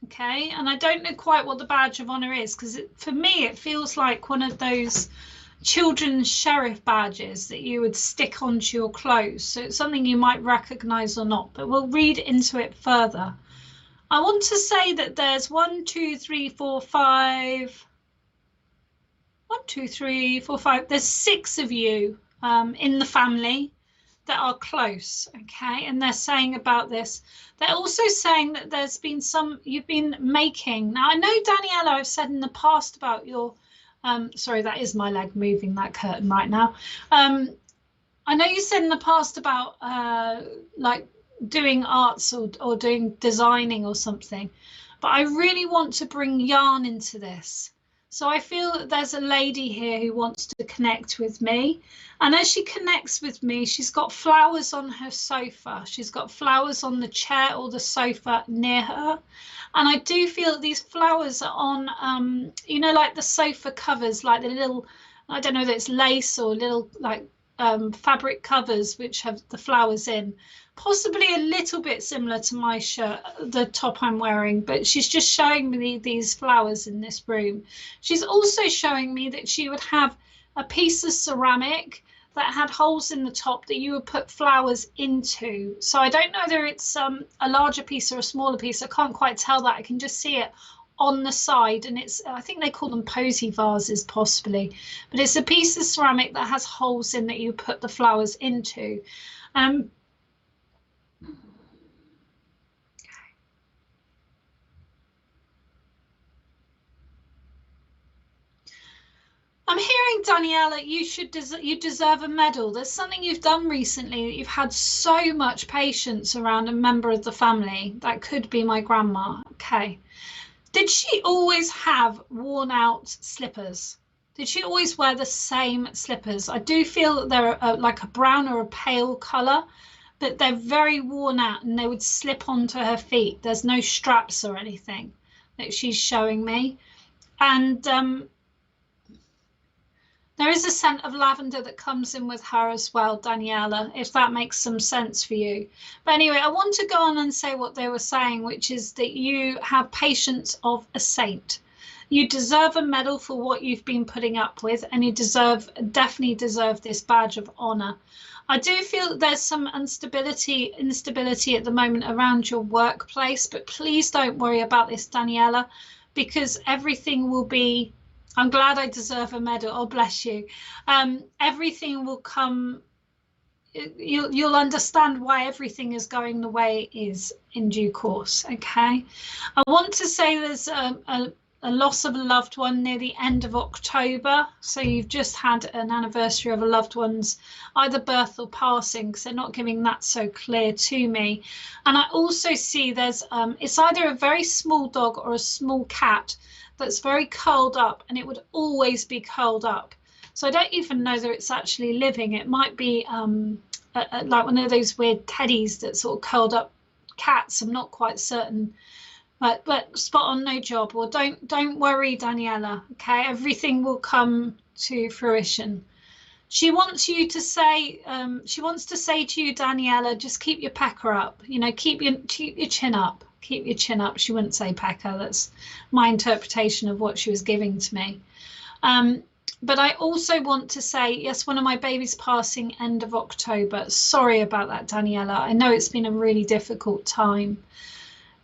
okay? And I don't know quite what the badge of honor is, because for me, it feels like one of those children's sheriff badges that you would stick onto your clothes. So it's something you might recognize or not, but we'll read into it further. I want to say that there's 1, 2, 3, 4, 5. 1, 2, 3, 4, 5. There's 6 of you in the family that are close, okay? And they're saying about this. They're also saying that there's been some you've been making. Now, I know, Daniela, I've said in the past about your, sorry, that is my leg moving that curtain right now. I know you said in the past about like doing arts or doing designing or something, but I really want to bring yarn into this. So I feel that there's a lady here who wants to connect with me. And as she connects with me, she's got flowers on her sofa. She's got flowers on the chair or the sofa near her. And I do feel that these flowers are on, you know, like the sofa covers, like the little, I don't know that it's lace or little like fabric covers which have the flowers in. Possibly a little bit similar to my shirt, the top I'm wearing, but she's just showing me these flowers in this room. She's also showing me that she would have a piece of ceramic that had holes in the top that you would put flowers into. So I don't know whether it's a larger piece or a smaller piece. I can't quite tell that. I can just see it on the side, and it's, I think they call them posy vases possibly, but it's a piece of ceramic that has holes in that you put the flowers into. I'm hearing, Daniela, you deserve a medal. There's something you've done recently that you've had so much patience around a member of the family. That could be my grandma. Okay. Did she always have worn out slippers? Did she always wear the same slippers? I do feel that they're like a brown or a pale colour, but they're very worn out and they would slip onto her feet. There's no straps or anything that she's showing me. And there is a scent of lavender that comes in with her as well, Daniela, if that makes some sense for you. But anyway, I want to go on and say what they were saying, which is that you have patience of a saint. You deserve a medal for what you've been putting up with, and you definitely deserve this badge of honor. I do feel that there's some instability at the moment around your workplace, but please don't worry about this, Daniela, because everything will be, I'm glad I deserve a medal. Oh, bless you. Everything will come. You'll understand why everything is going the way it is in due course. Okay. I want to say there's a loss of a loved one near the end of October. So you've just had an anniversary of a loved one's either birth or passing, because they're not giving that so clear to me. And I also see there's it's either a very small dog or a small cat that's very curled up, and it would always be curled up. So I don't even know that it's actually living. It might be like one of those weird teddies that sort of curled up cats. I'm not quite certain, but spot on, no job. Well, don't worry, Daniela. Okay, everything will come to fruition. She wants you to say, she wants to say to you, Daniela, just keep your pecker up. You know, keep your chin up. Keep your chin up. She wouldn't say pecker. That's my interpretation of what she was giving to me. But I also want to say, yes, one of my babies passing end of October. Sorry about that, Daniela. I know it's been a really difficult time.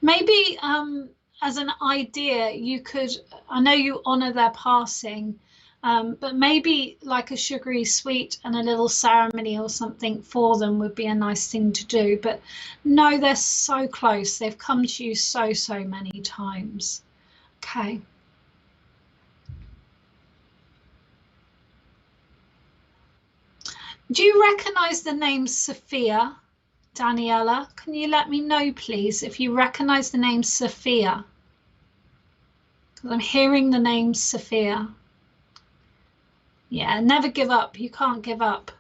Maybe as an idea, you could, I know you honour their passing, But maybe like a sugary sweet and a little ceremony or something for them would be a nice thing to do. But no, they're so close. They've come to you so many times. Okay. Do you recognize the name Sophia, Daniela? Can you let me know, please, if you recognize the name Sophia? Because I'm hearing the name Sophia. Yeah, never give up. You can't give up.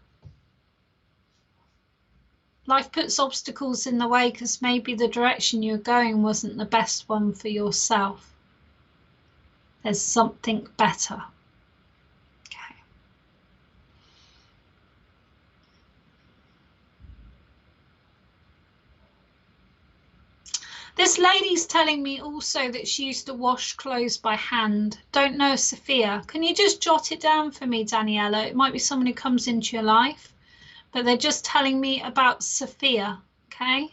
Life puts obstacles in the way because maybe the direction you're going wasn't the best one for yourself. There's something better. Okay. This lady's telling me also that she used to wash clothes by hand. Don't know Sophia. Can you just jot it down for me, Daniela? It might be someone who comes into your life, but they're just telling me about Sophia. Okay.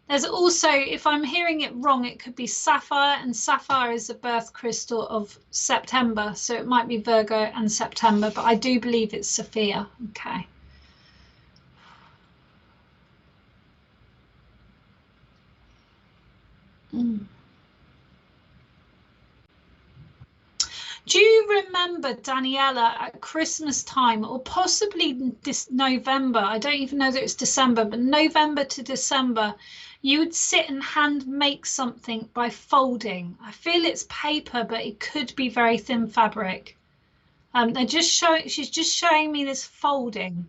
There's also, if I'm hearing it wrong, it could be sapphire, and sapphire is the birth crystal of September, so it might be Virgo and September, but I do believe it's Sophia. Okay. Do you remember, Daniela, at Christmas time, or possibly this November, I don't even know that it's December, but November to December, you would sit and hand make something by folding. I feel it's paper, but it could be very thin fabric. She's just showing me this folding.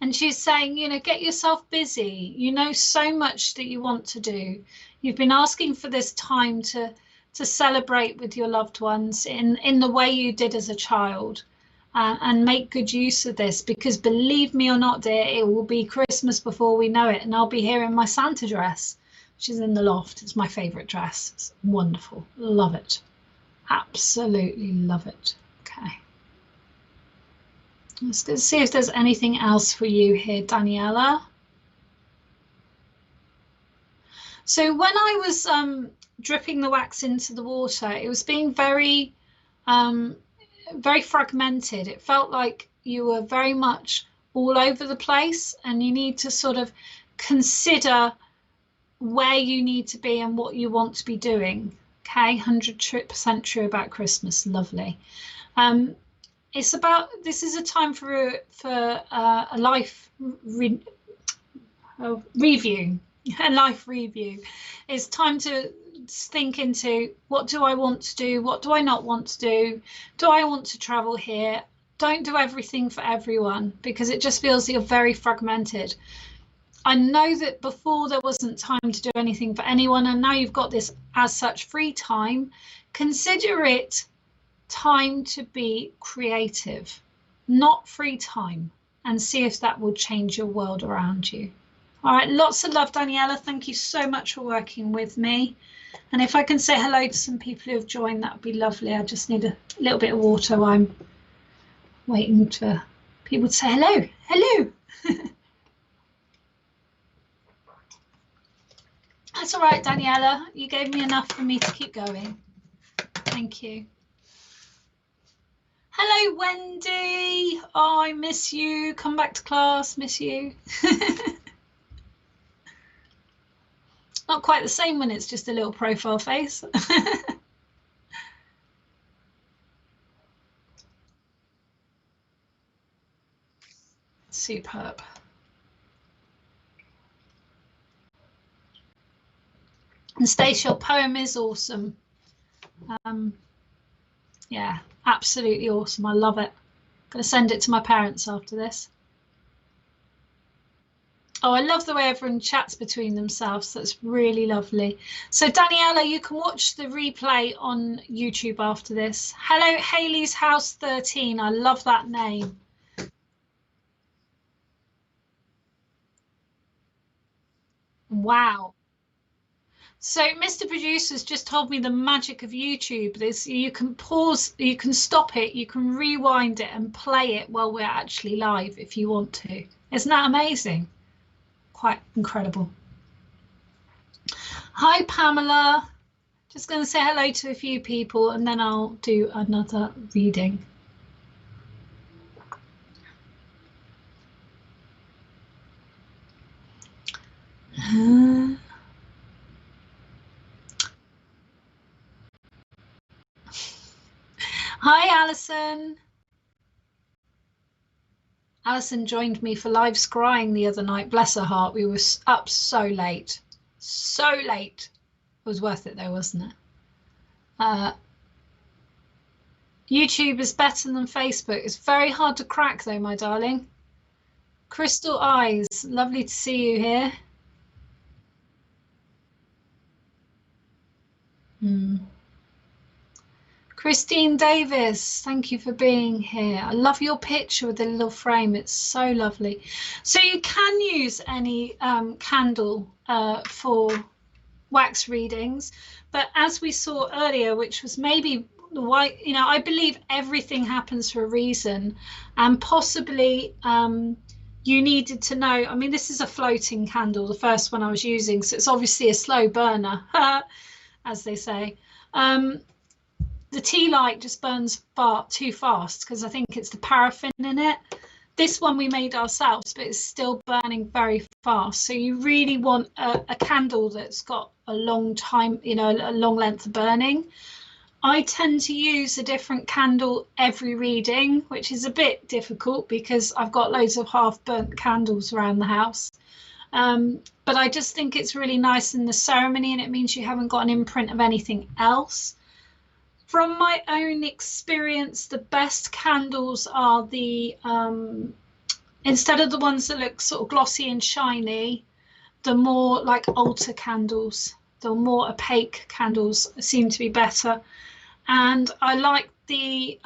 And she's saying, you know, get yourself busy. You know so much that you want to do. You've been asking for this time to celebrate with your loved ones in the way you did as a child, and make good use of this, because believe me or not, dear, it will be Christmas before we know it, and I'll be here in my Santa dress, which is in the loft. It's my favorite dress. It's wonderful. Love it. Absolutely love it. Okay. Let's see if there's anything else for you here, Daniela. So when I was dripping the wax into the water, it was being very, very fragmented. It felt like you were very much all over the place, and you need to sort of consider where you need to be and what you want to be doing. Okay, 100% true about Christmas. Lovely. It's about, this is a time for a life review. A life review. It's time to think into, what do I want to do? What do I not want to do? Do I want to travel here? Don't do everything for everyone, because it just feels you're very fragmented. I know that before there wasn't time to do anything for anyone, and now you've got this as such free time. Consider it time to be creative, not free time, and see if that will change your world around you. All right, lots of love, Daniela. Thank you so much for working with me. And if I can say hello to some people who have joined, that would be lovely. I just need a little bit of water while I'm waiting for people to say hello. Hello. That's all right, Daniela. You gave me enough for me to keep going. Thank you. Hello, Wendy. Oh, I miss you. Come back to class. Miss you. Not quite the same when it's just a little profile face. Superb. And Stacey, your poem is awesome. Yeah, absolutely awesome. I love it. I'm going to send it to my parents after this. Oh, I love the way everyone chats between themselves. That's really lovely. So Daniela, you can watch the replay on YouTube after this. Hello, Haley's House 13. I love that name. Wow. So Mr. Producer's just told me the magic of YouTube. This, you can pause, you can stop it, you can rewind it and play it while we're actually live if you want to. Isn't that amazing? Quite incredible. Hi, Pamela. Just going to say hello to a few people and then I'll do another reading. Hi, Alison. Alison joined me for live scrying the other night. Bless her heart. We were up so late. So late. It was worth it though, wasn't it? YouTube is better than Facebook. It's very hard to crack though, my darling. Crystal Eyes, lovely to see you here. Christine Davis, thank you for being here. I love your picture with the little frame. It's so lovely. So you can use any candle for wax readings, but as we saw earlier, which was maybe the white, you know, I believe everything happens for a reason, and possibly you needed to know. I mean, this is a floating candle, the first one I was using, so it's obviously a slow burner, as they say. The tea light just burns far too fast because I think it's the paraffin in it. This one we made ourselves, but it's still burning very fast. So you really want a candle that's got a long time, you know, a long length of burning. I tend to use a different candle every reading, which is a bit difficult because I've got loads of half burnt candles around the house. But I just think it's really nice in the ceremony, and it means you haven't got an imprint of anything else. From my own experience, the best candles are the, instead of the ones that look sort of glossy and shiny, the more like altar candles, the more opaque candles seem to be better. And I like the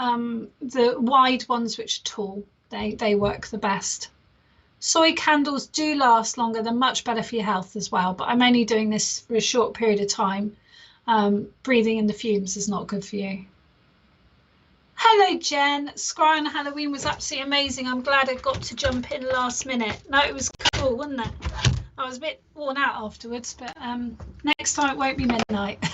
wide ones, which are tall. They work the best. Soy candles do last longer. They're much better for your health as well, but I'm only doing this for a short period of time. Breathing in the fumes is not good for you. Hello, Jen. Scry on Halloween was absolutely amazing. I'm glad I got to jump in last minute. No, it was cool, wasn't it? I was a bit worn out afterwards, but next time it won't be midnight.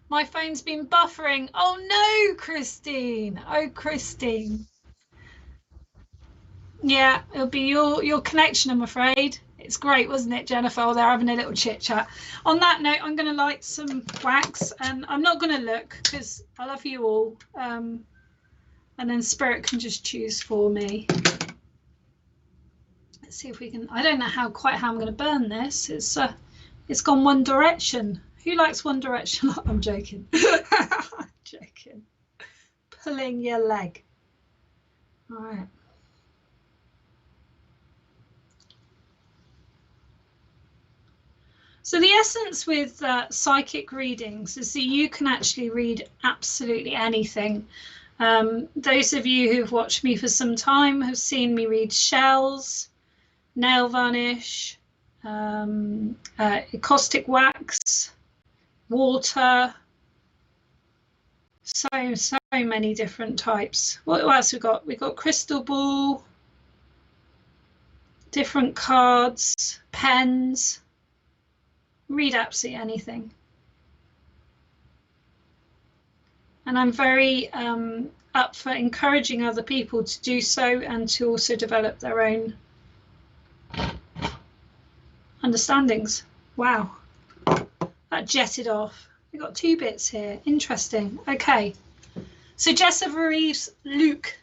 My phone's been buffering. Oh no, Christine. Oh, Christine. Yeah, it'll be your connection, I'm afraid. It's great, wasn't it, Jennifer? Oh, they're having a little chit chat. On that note, I'm going to light some wax, and I'm not going to look because I love you all. And then Spirit can just choose for me. Let's see if we can. I don't know quite how I'm going to burn this. It's gone one direction. Who likes One Direction? I'm joking. I'm joking. Pulling your leg. All right. So the essence with psychic readings is that you can actually read absolutely anything. Those of you who've watched me for some time have seen me read shells, nail varnish, caustic wax, water, so many different types. What else we got? We've got crystal ball, different cards, pens. Read absolutely anything. And I'm very up for encouraging other people to do so and to also develop their own understandings. Wow, that jetted off. We've got 2 bits here. Interesting. Okay, so Jessica Reeves, Luke.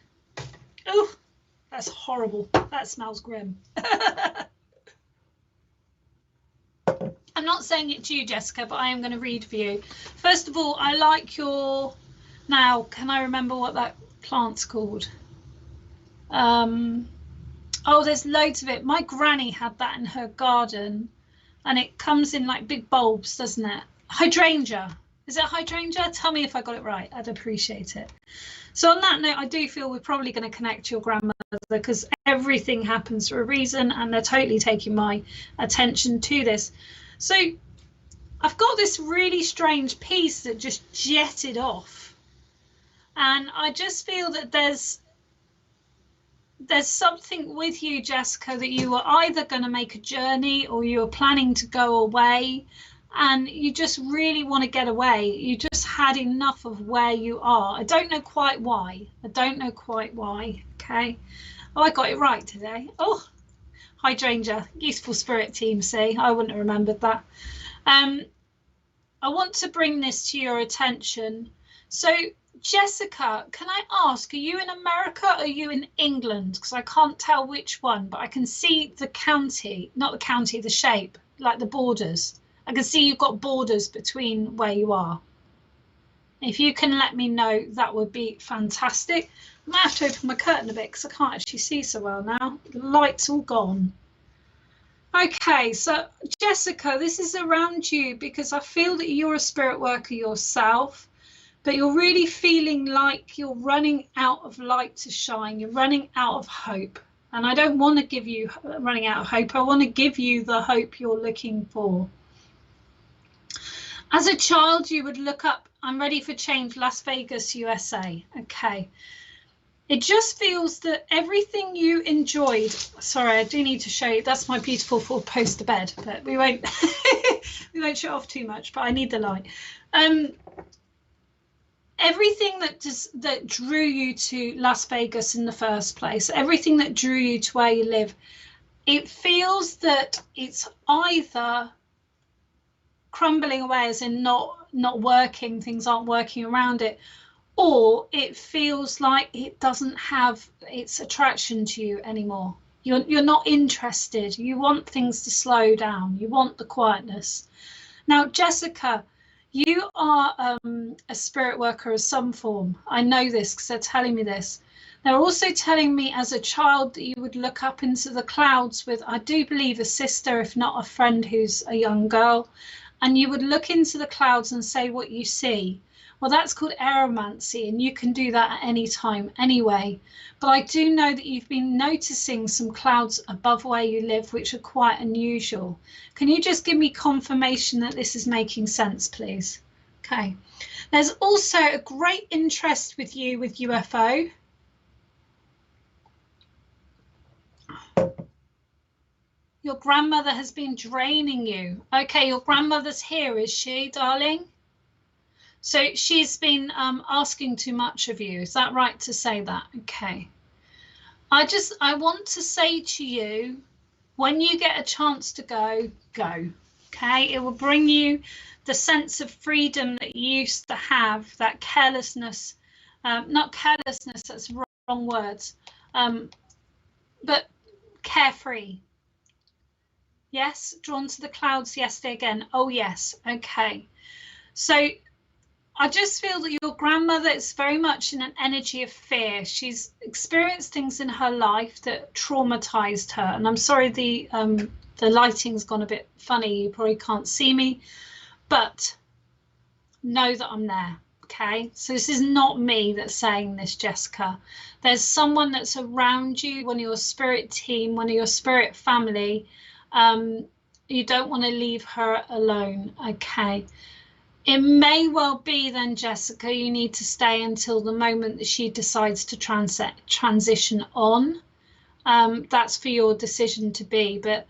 Oh, that's horrible. That smells grim. I'm not saying it to you, Jessica, but I am going to read for you. First of all, I like your, now, can I remember what that plant's called? Oh, there's loads of it. My granny had that in her garden, and it comes in like big bulbs, doesn't it? Hydrangea. Is it hydrangea? Tell me if I got it right. I'd appreciate it. So on that note, I do feel we're probably going to connect to your grandmother because everything happens for a reason, and they're totally taking my attention to this. So I've got this really strange piece that just jetted off, and I just feel that there's something with you, Jessica, that you were either going to make a journey or you were planning to go away, and you just really want to get away. You just had enough of where you are. I don't know quite why. I don't know quite why. Okay. Oh, I got it right today. Oh, hydrangea, useful spirit team. See, I wouldn't have remembered that. I want to bring this to your attention. So, Jessica, can I ask, are you in America or are you in England? Because I can't tell which one, but I can see the county, not the county, the shape, like the borders. I can see you've got borders between where you are. If you can let me know, that would be fantastic. I might have to open my curtain a bit because I can't actually see so well now. The light's all gone. Okay, so Jessica, this is around you because I feel that you're a spirit worker yourself, but you're really feeling like you're running out of light to shine. You're running out of hope. And I don't want to give you running out of hope. I want to give you the hope you're looking for. As a child, you would look up, I'm ready for change, Las Vegas, USA. Okay. It just feels that everything you enjoyed, sorry, I do need to show you, that's my beautiful four-poster bed, but we won't we won't show off too much, but I need the light. Everything that drew you to Las Vegas in the first place, everything that drew you to where you live, it feels that it's either crumbling away, as in not working, things aren't working around it, or it feels like it doesn't have its attraction to you anymore. You're not interested. You want things to slow down. You want the quietness. Now, Jessica, you are a spirit worker of some form. I know this because they're telling me this. They're also telling me as a child that you would look up into the clouds with, I do believe, a sister, if not a friend who's a young girl, and you would look into the clouds and say what you see. Well, that's called aeromancy, and you can do that at any time anyway. But I do know that you've been noticing some clouds above where you live, which are quite unusual. Can you just give me confirmation that this is making sense, please? Okay. There's also a great interest with you with UFO. Your grandmother has been draining you. Okay, your grandmother's here, is she, darling? So she's been asking too much of you. Is that right to say that? Okay. I want to say to you, when you get a chance to go, go. Okay, it will bring you the sense of freedom that you used to have, that carelessness, not carelessness, that's wrong words, but carefree. Yes, drawn to the clouds yesterday again. Oh, yes. Okay. So I just feel that your grandmother is very much in an energy of fear. She's experienced things in her life that traumatized her. And I'm sorry, the lighting's gone a bit funny. You probably can't see me, but know that I'm there. Okay, so this is not me that's saying this, Jessica. There's someone that's around you, one of your spirit team, one of your spirit family. You don't want to leave her alone. Okay. It may well be then, Jessica, you need to stay until the moment that she decides to transition on. That's for your decision to be, but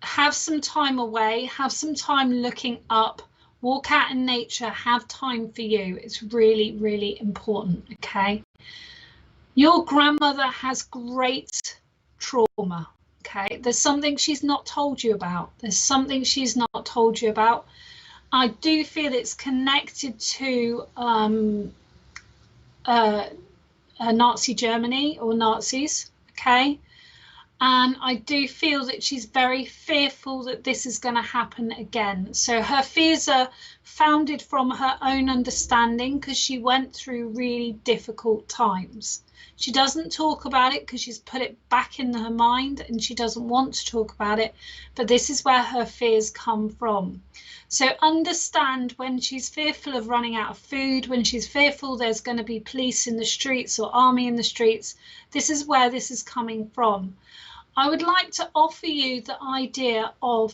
have some time away, have some time looking up, walk out in nature, have time for you. It's really, really important, okay? Your grandmother has great trauma, okay? There's something she's not told you about. There's something she's not told you about. I do feel it's connected to Nazi Germany or Nazis, okay? And I do feel that she's very fearful that this is going to happen again. So her fears are founded from her own understanding because she went through really difficult times. She doesn't talk about it because she's put it back in her mind and she doesn't want to talk about it, but this is where her fears come from. So understand when she's fearful of running out of food, when she's fearful there's going to be police in the streets or army in the streets, this is where this is coming from. I would like to offer you the idea of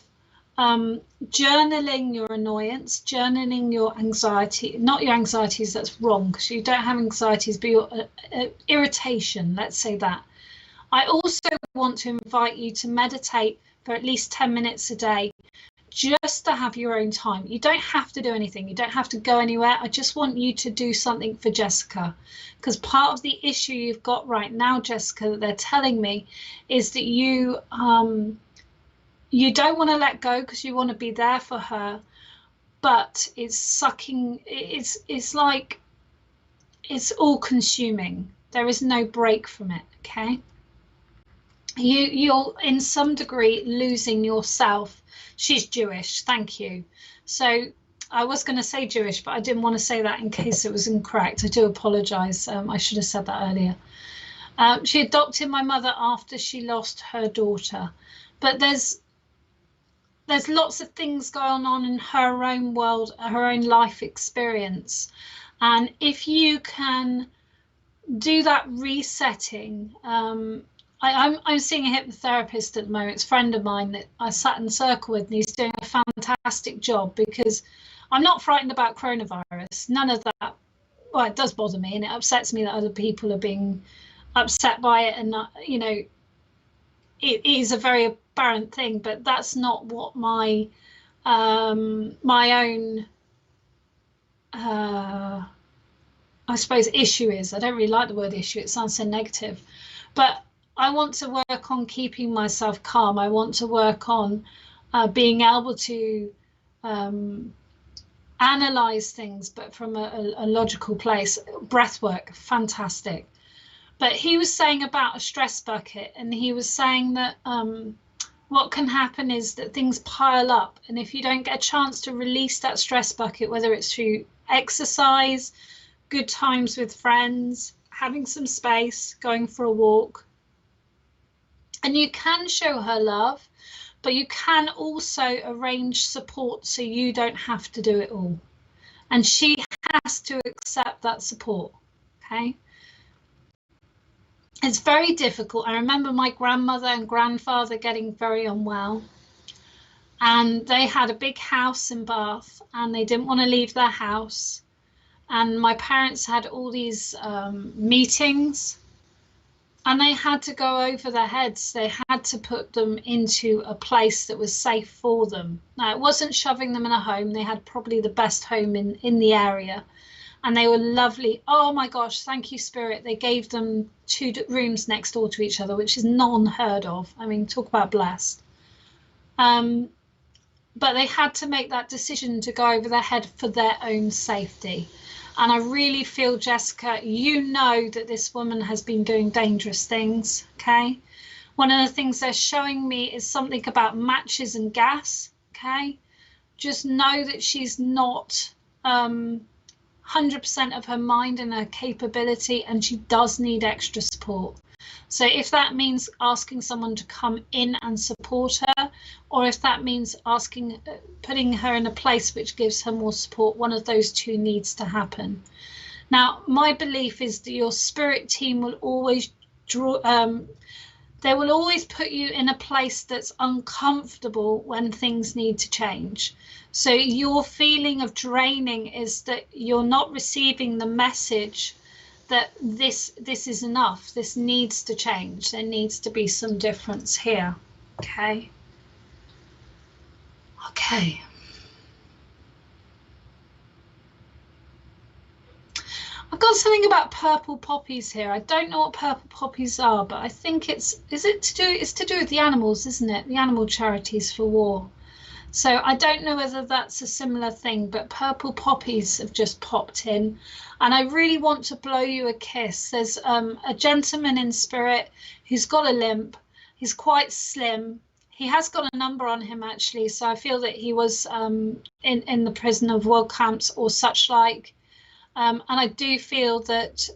journaling your annoyance, journaling your anxiety, not your anxieties, that's wrong because you don't have anxieties, but your irritation, let's say that. I also want to invite you to meditate for at least 10 minutes a day. just to have your own time. You don't have to do anything. You don't have to go anywhere. I just want you to do something for Jessica, because part of the issue you've got right now, Jessica, that they're telling me is that you don't want to let go because you want to be there for her, but it's sucking. It's like it's all consuming. There is no break from it. Okay. You're in some degree losing yourself. She's Jewish, thank you. So I was going to say Jewish, but I didn't want to say that in case it was incorrect. I do apologize. I should have said that earlier. She adopted my mother after she lost her daughter, but there's lots of things going on in her own world, her own life experience, and if you can do that resetting, I'm seeing a hypnotherapist at the moment. It's a friend of mine that I sat in a circle with, and he's doing a fantastic job, because I'm not frightened about coronavirus. None of that. Well, it does bother me, and it upsets me that other people are being upset by it, and you know, it is a very apparent thing, but that's not what my own I suppose issue is. I don't really like the word issue. It sounds so negative, but I want to work on keeping myself calm. I want to work on being able to analyze things, but from a logical place. Breath work, fantastic. But he was saying about a stress bucket, and he was saying that what can happen is that things pile up, and if you don't get a chance to release that stress bucket, whether it's through exercise, good times with friends, having some space, going for a walk, and you can show her love, but you can also arrange support so you don't have to do it all. And she has to accept that support, okay? It's very difficult. I remember my grandmother and grandfather getting very unwell, and they had a big house in Bath, and they didn't want to leave their house. And my parents had all these meetings, and they had to go over their heads. They had to put them into a place that was safe for them. Now, it wasn't shoving them in a home. They had probably the best home in the area, and they were lovely. Oh my gosh, thank you, Spirit. They gave them 2 rooms next door to each other, which is not unheard of. I mean, talk about blessed. But they had to make that decision to go over their head for their own safety. And I really feel, Jessica, you know that this woman has been doing dangerous things, okay? One of the things they're showing me is something about matches and gas, okay? Just know that she's not 100% of her mind and her capability, and she does need extra support. So if that means asking someone to come in and support her, or if that means putting her in a place which gives her more support, one of those two needs to happen. Now, my belief is that your spirit team will always they will always put you in a place that's uncomfortable when things need to change. So your feeling of draining is that you're not receiving the message that this is enough. This needs to change. There needs to be some difference here. Okay. Okay. I've got something about purple poppies here. I don't know what purple poppies are, but I think it's to do with the animals, isn't it? The animal charities for war. So I don't know whether that's a similar thing, but purple poppies have just popped in, and I really want to blow you a kiss. There's a gentleman in spirit who's got a limp. He's quite slim. He has got a number on him, actually, so I feel that he was in the prisoner of war camps or such like. And I do feel that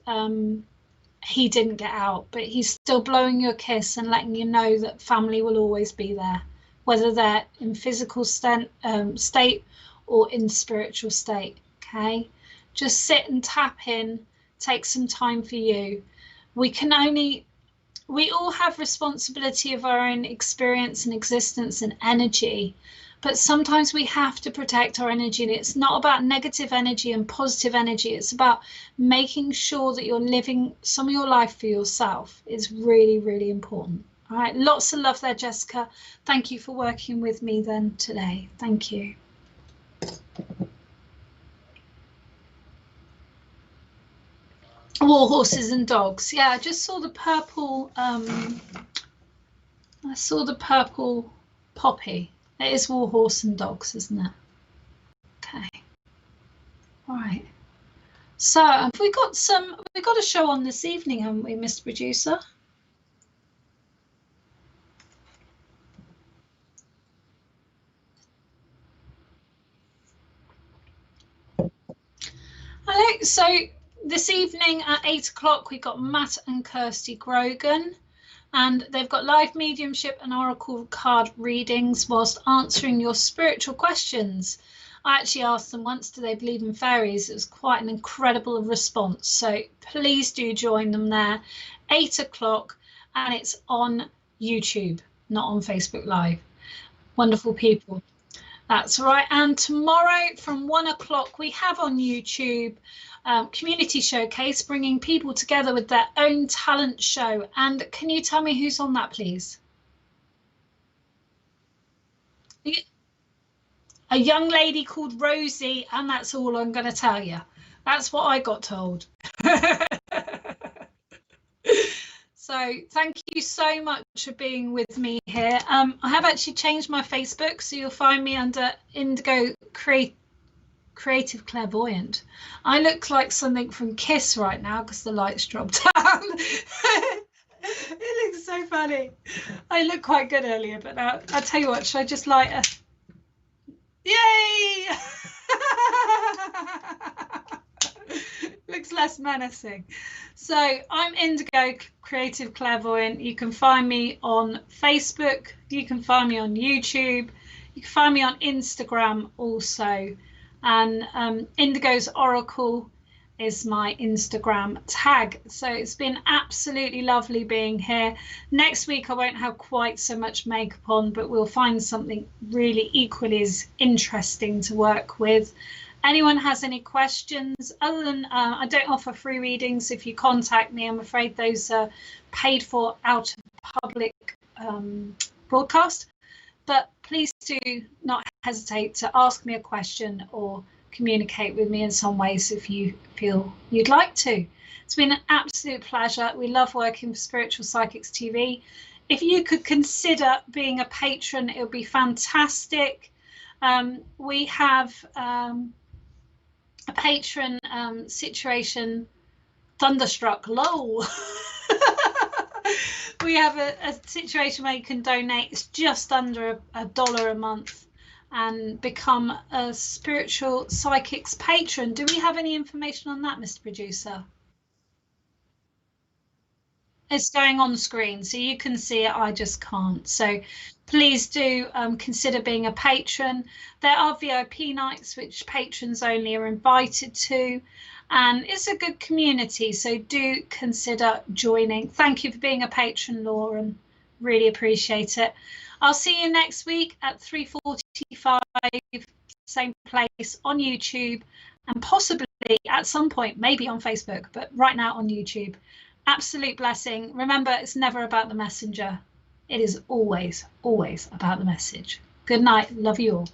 he didn't get out, but he's still blowing you a kiss and letting you know that family will always be there, whether they're in physical state or in spiritual state. Okay, just sit and tap in, take some time for you. We all have responsibility of our own experience and existence and energy, but sometimes we have to protect our energy, and it's not about negative energy and positive energy. It's about making sure that you're living some of your life for yourself. It's really, really important. All right, lots of love there, Jessica. Thank you for working with me then today. Thank you. War horses and dogs. Yeah, I just saw the purple. I saw the purple poppy. It is war horse and dogs, isn't it? Okay. All right. So have we got a show on this evening, haven't we, Mr. Producer? Hello. So this evening at 8 o'clock, we've got Matt and Kirsty Grogan, and they've got live mediumship and oracle card readings whilst answering your spiritual questions. I actually asked them once, do they believe in fairies? It was quite an incredible response. So please do join them there, 8 o'clock, and it's on YouTube, not on Facebook Live. Wonderful people. That's right. And tomorrow from 1 o'clock, we have on YouTube Community Showcase, bringing people together with their own talent show. And can you tell me who's on that, please? A young lady called Rosie, and that's all I'm going to tell you. That's what I got told. So thank you so much for being with me here. I have actually changed my Facebook, so you'll find me under Indigo Creative Clairvoyant. I look like something from Kiss right now because the lights dropped down. It looks so funny. I looked quite good earlier, but now I'll tell you what, should I just light a... Yay! Looks less menacing. So I'm Indigo Creative Clairvoyant. You can find me on Facebook. You can find me on YouTube. You can find me on Instagram also. And Indigo's Oracle is my Instagram tag. So it's been absolutely lovely being here. Next week I won't have quite so much makeup on, but we'll find something really equally as interesting to work with. Anyone has any questions? Other than I don't offer free readings. If you contact me, I'm afraid those are paid for out of public broadcast. But please do not hesitate to ask me a question or communicate with me in some ways if you feel you'd like to. It's been an absolute pleasure. We love working for Spiritual Psychics TV. If you could consider being a patron, it would be fantastic. We have a patron situation thunderstruck, lol. We have a situation where you can donate. It's just under $1 a month and become a Spiritual Psychics patron. Do we have any information on that, Mr. Producer? It's going on screen, so you can see it, I just can't. So please do consider being a patron. There are VIP nights which patrons only are invited to, and it's a good community, so do consider joining. Thank you for being a patron, Lauren. Really appreciate it. I'll see you next week at 3:45, same place on YouTube, and possibly at some point maybe on Facebook, but right now on YouTube. Absolute blessing. Remember, it's never about the messenger. It is always, always about the message. Good night. Love you all.